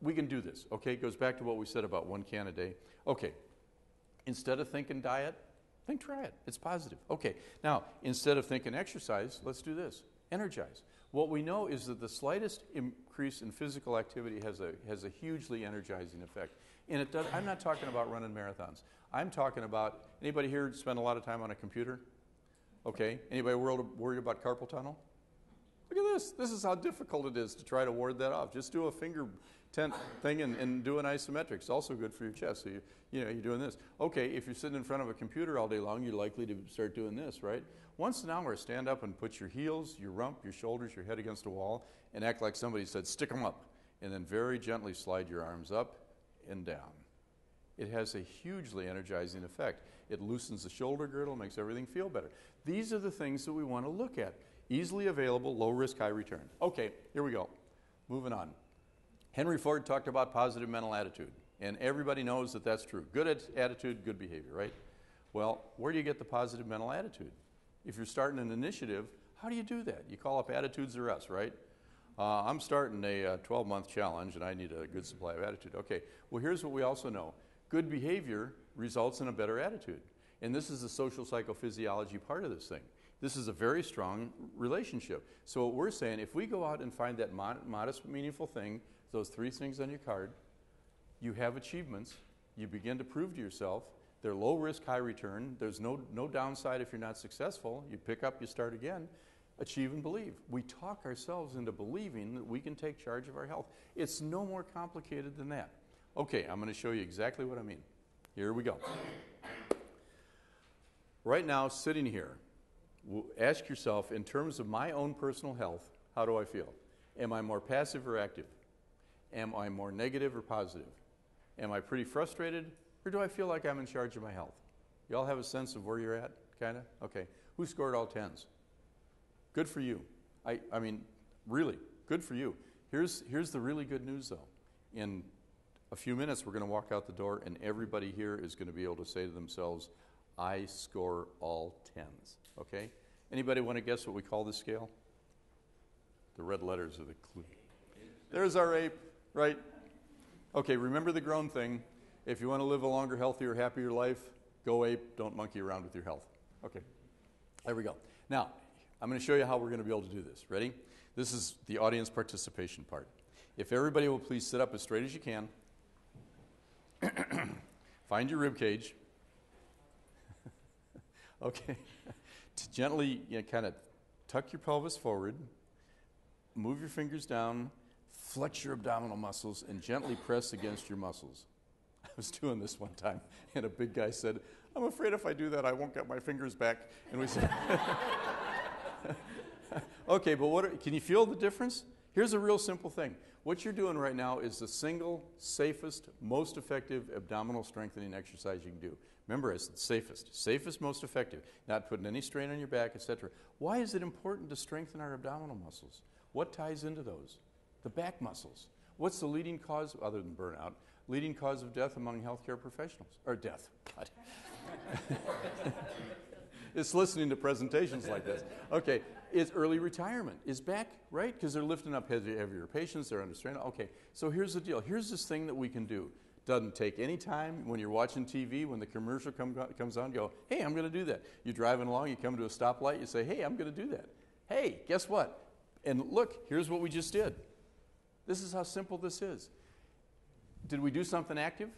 we can do this, okay? It goes back to what we said about 1 can a day. Okay, instead of thinking diet, think try it. It's positive. Okay, now, instead of thinking exercise, let's do this. Energize. What we know is that the slightest increase in physical activity has a hugely energizing effect. And it does, I'm not talking about running marathons. I'm talking about, anybody here spend a lot of time on a computer? Okay, anybody worried about carpal tunnel? Look at this. This is how difficult it is to try to ward that off. Just do a finger tent thing and do an isometric. It's also good for your chest. So you're doing this. Okay, if you're sitting in front of a computer all day long, you're likely to start doing this, right? Once an hour, stand up and put your heels, your rump, your shoulders, your head against a wall, and act like somebody said, stick them up. And then very gently slide your arms up and down. It has a hugely energizing effect. It loosens the shoulder girdle, makes everything feel better. These are the things that we want to look at. Easily available, low risk, high return. Okay, here we go. Moving on. Henry Ford talked about positive mental attitude, and everybody knows that that's true. Good attitude, good behavior, right? Well, where do you get the positive mental attitude? If you're starting an initiative, how do you do that? You call up Attitudes or Us, right? I'm starting a 12-month challenge, and I need a good supply of attitude. Okay, well, here's what we also know. Good behavior results in a better attitude, and this is the social psychophysiology part of this thing. This is a very strong relationship. So what we're saying, if we go out and find that modest, meaningful thing, those 3 things on your card, you have achievements, you begin to prove to yourself, they're low risk, high return, there's no downside if you're not successful, you pick up, you start again, achieve and believe. We talk ourselves into believing that we can take charge of our health. It's no more complicated than that. Okay, I'm going to show you exactly what I mean. Here we go. Right now, sitting here, ask yourself, in terms of my own personal health, how do I feel? Am I more passive or active? Am I more negative or positive? Am I pretty frustrated, or do I feel like I'm in charge of my health? You all have a sense of where you're at, kind of? Okay. Who scored all 10s? Good for you. I mean, really, good for you. Here's the really good news, though. In a few minutes, we're going to walk out the door, and everybody here is going to be able to say to themselves, I score all 10s. Okay? Anybody want to guess what we call this scale? The red letters are the clue. There's our ape, right? Okay, remember the grown thing. If you want to live a longer, healthier, happier life, go ape, don't monkey around with your health. Okay, there we go. Now, I'm going to show you how we're going to be able to do this. Ready? This is the audience participation part. If everybody will please sit up as straight as you can. Find your rib cage. Okay. Gently, kind of tuck your pelvis forward, move your fingers down, flex your abdominal muscles, and gently press against your muscles. I was doing this one time, and a big guy said, I'm afraid if I do that, I won't get my fingers back. And we said, okay, but can you feel the difference? Here's a real simple thing. What you're doing right now is the single, safest, most effective abdominal strengthening exercise you can do. Remember, it's the safest, most effective, not putting any strain on your back, etc. Why is it important to strengthen our abdominal muscles? What ties into those? The back muscles. What's the leading cause, other than burnout, leading cause of death among healthcare professionals? Or death. God. It's listening to presentations like this. Okay, it's early retirement. Is back, right? Because they're lifting up heavier patients, they're under strain. Okay, so here's the deal. Here's this thing that we can do. Doesn't take any time. When you're watching TV, when the commercial comes on, go, hey, I'm going to do that. You're driving along, you come to a stoplight, you say, hey, I'm going to do that. Hey, guess what? And look, here's what we just did. This is how simple this is. Did we do something active?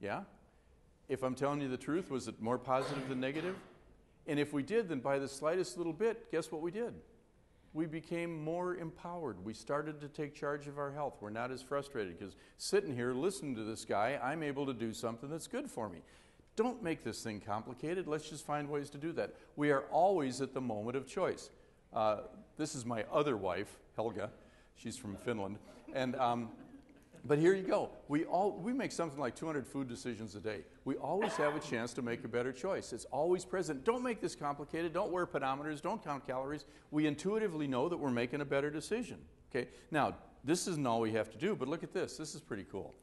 Yeah. If I'm telling you the truth, was it more positive than negative? And if we did, then by the slightest little bit, guess what we did? We became more empowered. We started to take charge of our health. We're not as frustrated because sitting here listening to this guy, I'm able to do something that's good for me. Don't make this thing complicated. Let's just find ways to do that. We are always at the moment of choice. This is my other wife, Helga. She's from Finland. And but here you go. We make something like 200 food decisions a day. We always have a chance to make a better choice. It's always present. Don't make this complicated. Don't wear pedometers. Don't count calories. We intuitively know that we're making a better decision. Okay. Now, this isn't all we have to do, but look at this. This is pretty cool.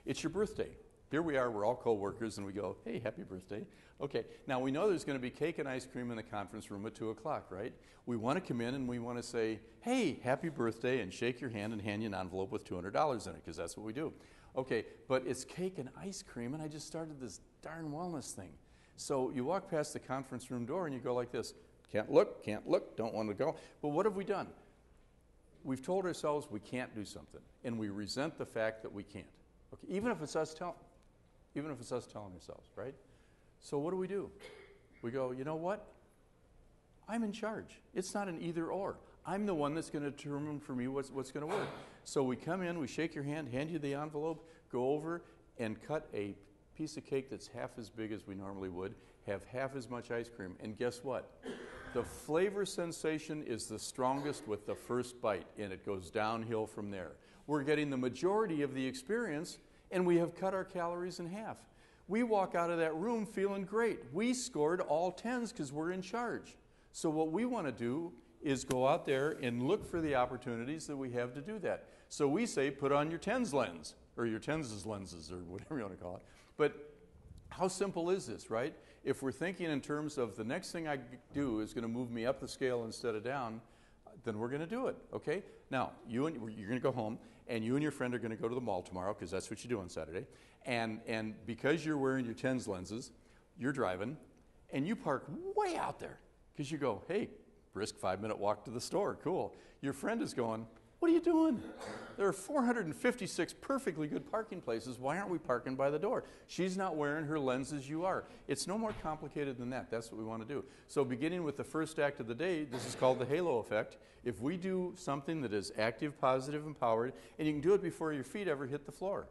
It's your birthday. Here we are, we're all co-workers, and we go, hey, happy birthday. Okay, now we know there's going to be cake and ice cream in the conference room at 2 o'clock, right? We want to come in and we want to say, hey, happy birthday, and shake your hand and hand you an envelope with $200 in it, because that's what we do. Okay, but it's cake and ice cream, and I just started this darn wellness thing. So you walk past the conference room door and you go like this, can't look, don't want to go. But what have we done? We've told ourselves we can't do something, and we resent the fact that we can't. Okay, even if it's us telling ourselves, right? So what do? We go, you know what? I'm in charge. It's not an either or. I'm the one that's going to determine for me what's going to work. So we come in, we shake your hand you the envelope, go over and cut a piece of cake that's half as big as we normally would, have half as much ice cream, and guess what? The flavor sensation is the strongest with the first bite, and it goes downhill from there. We're getting the majority of the experience, and we have cut our calories in half. We walk out of that room feeling great. We scored all 10s because we're in charge. So what we want to do is go out there and look for the opportunities that we have to do that. So we say, put on your 10s lens, or your 10s lenses, or whatever you want to call it. But how simple is this, right? If we're thinking in terms of the next thing I do is going to move me up the scale instead of down, then we're going to do it, okay? Now, you're going to go home, and you and your friend are going to go to the mall tomorrow, because that's what you do on Saturday. And because you're wearing your 10s lenses, you're driving, and you park way out there, because you go, hey, brisk 5-minute walk to the store, cool. Your friend is going, what are you doing? There are 456 perfectly good parking places. Why aren't we parking by the door? She's not wearing her lenses, you are. It's no more complicated than that. That's what we want to do. So beginning with the first act of the day, this is called the halo effect. If we do something that is active, positive, empowered, and you can do it before your feet ever hit the floor.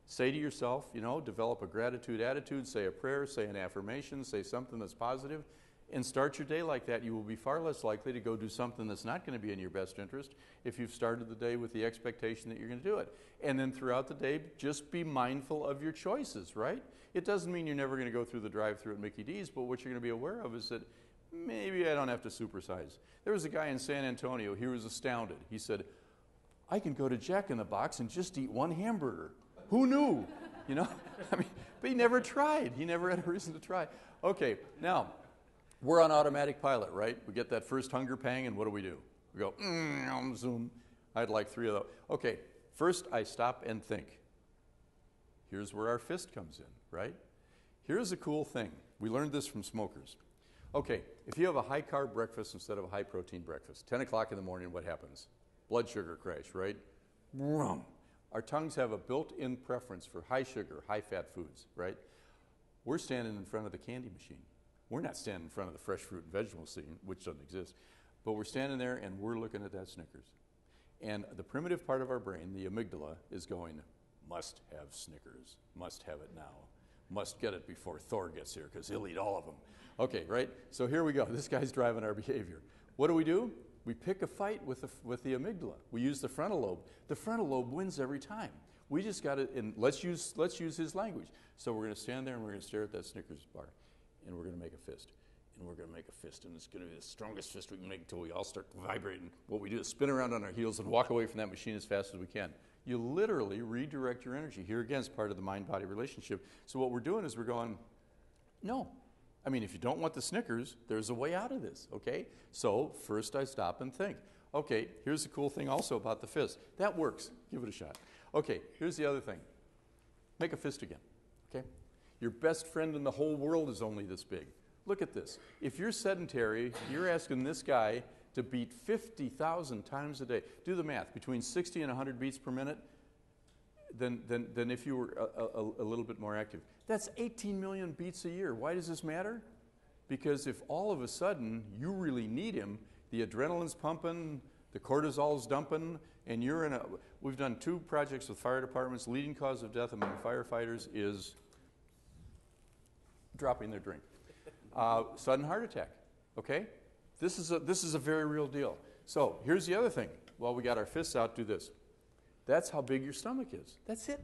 Say to yourself, develop a gratitude attitude, say a prayer, say an affirmation, say something that's positive, and start your day like that. You will be far less likely to go do something that's not going to be in your best interest if you've started the day with the expectation that you're going to do it. And then throughout the day, just be mindful of your choices, right? It doesn't mean you're never going to go through the drive-thru at Mickey D's, but what you're going to be aware of is that maybe I don't have to supersize. There was a guy in San Antonio, he was astounded. He said, I can go to Jack in the Box and just eat one hamburger. Who knew? But he never tried. He never had a reason to try. Okay, now, we're on automatic pilot, right? We get that first hunger pang, and what do? We go, zoom. I'd like 3 of those. Okay, first I stop and think. Here's where our fist comes in, right? Here's a cool thing. We learned this from smokers. Okay, if you have a high-carb breakfast instead of a high-protein breakfast, 10 o'clock in the morning, what happens? Blood sugar crash, right? Vroom. Our tongues have a built-in preference for high-sugar, high-fat foods, right? We're standing in front of the candy machine. We're not standing in front of the fresh fruit and vegetable scene, which doesn't exist, but we're standing there and we're looking at that Snickers. And the primitive part of our brain, the amygdala, is going, must have Snickers, must have it now, must get it before Thor gets here because he'll eat all of them. Okay, right? So here we go. This guy's driving our behavior. What do? We pick a fight with the amygdala. We use the frontal lobe. The frontal lobe wins every time. We just got to, and let's use his language. So we're going to stand there and we're going to stare at that Snickers bar. And we're going to make a fist. And we're going to make a fist. And it's going to be the strongest fist we can make until we all start vibrating. What we do is spin around on our heels and walk away from that machine as fast as we can. You literally redirect your energy. Here again is part of the mind-body relationship. So what we're doing is we're going, no. If you don't want the Snickers, there's a way out of this, okay? So first I stop and think. Okay, here's the cool thing also about the fist. That works. Give it a shot. Okay, here's the other thing. Make a fist again, okay? Your best friend in the whole world is only this big. Look at this. If you're sedentary, you're asking this guy to beat 50,000 times a day. Do the math. Between 60 and 100 beats per minute, than if you were a little bit more active. That's 18 million beats a year. Why does this matter? Because if all of a sudden you really need him, the adrenaline's pumping, the cortisol's dumping, and we've done 2 projects with fire departments. Leading cause of death among firefighters is dropping their drink. Sudden heart attack, okay? This is a very real deal. So here's the other thing. While we got our fists out, do this. That's how big your stomach is. That's it.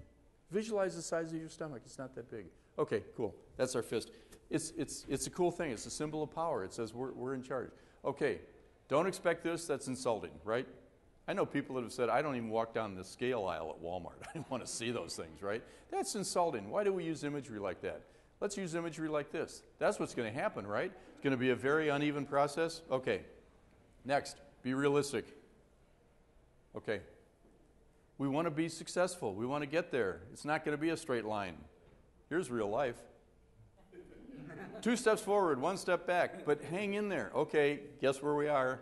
Visualize the size of your stomach. It's not that big. Okay, cool. That's our fist. It's a cool thing. It's a symbol of power. It says we're in charge. Okay, don't expect this. That's insulting, right? I know people that have said, I don't even walk down the scale aisle at Walmart. I don't want to see those things, right? That's insulting. Why do we use imagery like that? Let's use imagery like this. That's what's going to happen, right? It's going to be a very uneven process. Okay. Next, be realistic. Okay. We want to be successful. We want to get there. It's not going to be a straight line. Here's real life. 2 steps forward, 1 step back, but hang in there. Okay, guess where we are?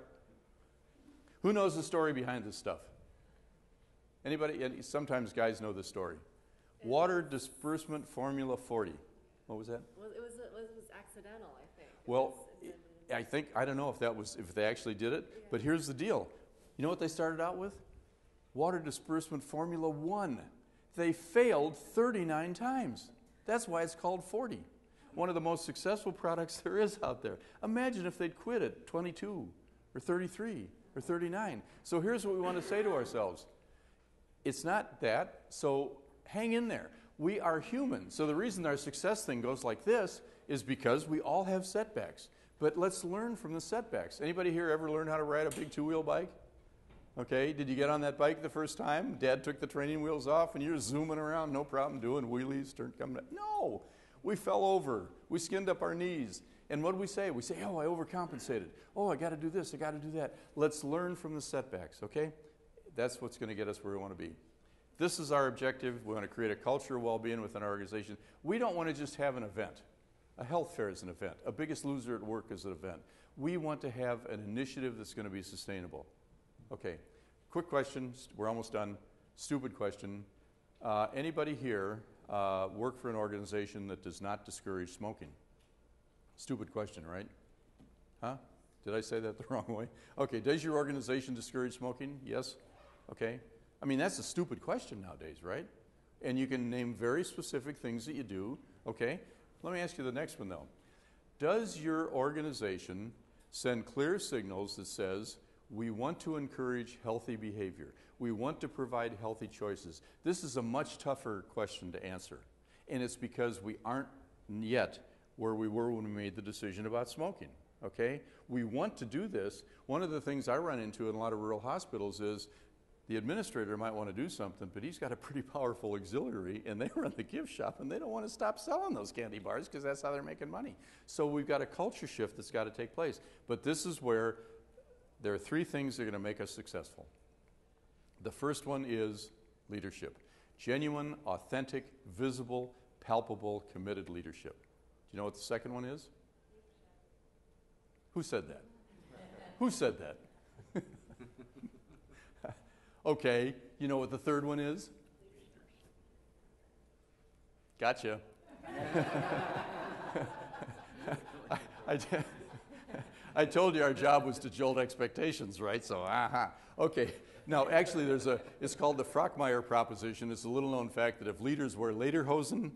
Who knows the story behind this stuff? Anybody? Sometimes guys know this story. Water disbursement formula 40. What was that? Well, it was accidental, I think. Well, I don't know if they actually did it, Yeah. but here's the deal. You know what they started out with? Water disbursement formula 1. They failed 39 times. That's why it's called 40. One of the most successful products there is out there. Imagine if they'd quit at 22 or 33 or 39. So here's what we want to say to ourselves. It's not that, so hang in there. We are human. So the reason our success thing goes like this is because we all have setbacks. But let's learn from the setbacks. Anybody here ever learn how to ride a big 2-wheel bike? Okay, did you get on that bike the first time? Dad took the training wheels off and you're zooming around, no problem, doing wheelies, coming up. No! We fell over. We skinned up our knees. And what do we say? We say, oh, I overcompensated. Oh, I got to do this. I got to do that. Let's learn from the setbacks, okay? That's what's going to get us where we want to be. This is our objective. We want to create a culture of well-being within our organization. We don't want to just have an event. A health fair is an event. A Biggest Loser at Work is an event. We want to have an initiative that's going to be sustainable. Okay, quick question. We're almost done. Stupid question. Anybody here work for an organization that does not discourage smoking? Stupid question, right? Huh? Did I say that the wrong way? Okay, does your organization discourage smoking? Yes? Okay. I mean, that's a stupid question nowadays, right? And you can name very specific things that you do. Okay? Let me ask you the next one, though. Does your organization send clear signals that says, we want to encourage healthy behavior. We want to provide healthy choices. This is a much tougher question to answer. And it's because we aren't yet where we were when we made the decision about smoking. Okay? We want to do this. One of the things I run into in a lot of rural hospitals is the administrator might want to do something, but he's got a pretty powerful auxiliary, and they run the gift shop, and they don't want to stop selling those candy bars because that's how they're making money. So we've got a culture shift that's got to take place. But this is where there are 3 things that are going to make us successful. The first one is leadership. Genuine, authentic, visible, palpable, committed leadership. Do you know what the second one is? Who said that? Who said that? Okay, you know what the third one is? Gotcha. I told you our job was to jolt expectations, right? So, Okay. Now, actually, it's called the Frockmeyer proposition. It's a little-known fact that if leaders wear lederhosen,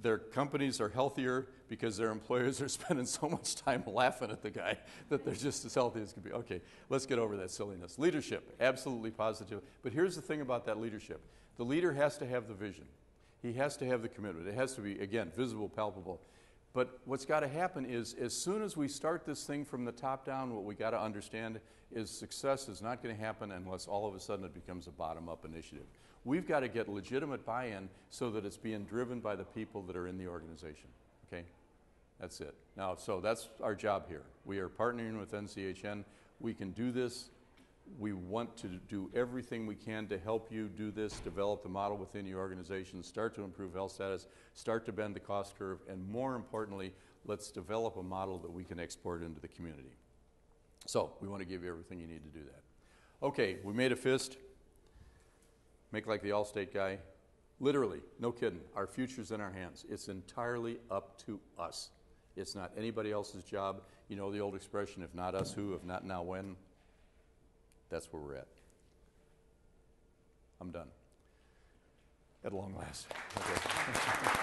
their companies are healthier because their employers are spending so much time laughing at the guy that they're just as healthy as can be. Okay, let's get over that silliness. Leadership, absolutely positive. But here's the thing about that leadership. The leader has to have the vision. He has to have the commitment. It has to be, again, visible, palpable. But what's got to happen is as soon as we start this thing from the top down, what we got to understand is success is not going to happen unless all of a sudden it becomes a bottom-up initiative. We've got to get legitimate buy-in so that it's being driven by the people that are in the organization. Okay? That's it. Now, so that's our job here. We are partnering with NCHN. We can do this. We want to do everything we can to help you do this, develop the model within your organization, start to improve health status, start to bend the cost curve, and more importantly, let's develop a model that we can export into the community. So, we want to give you everything you need to do that. Okay, we made a fist. Make like the Allstate guy. Literally, no kidding, our future's in our hands. It's entirely up to us. It's not anybody else's job. You know the old expression, if not us, who? If not now, when? That's where we're at. I'm done. At long last. Okay.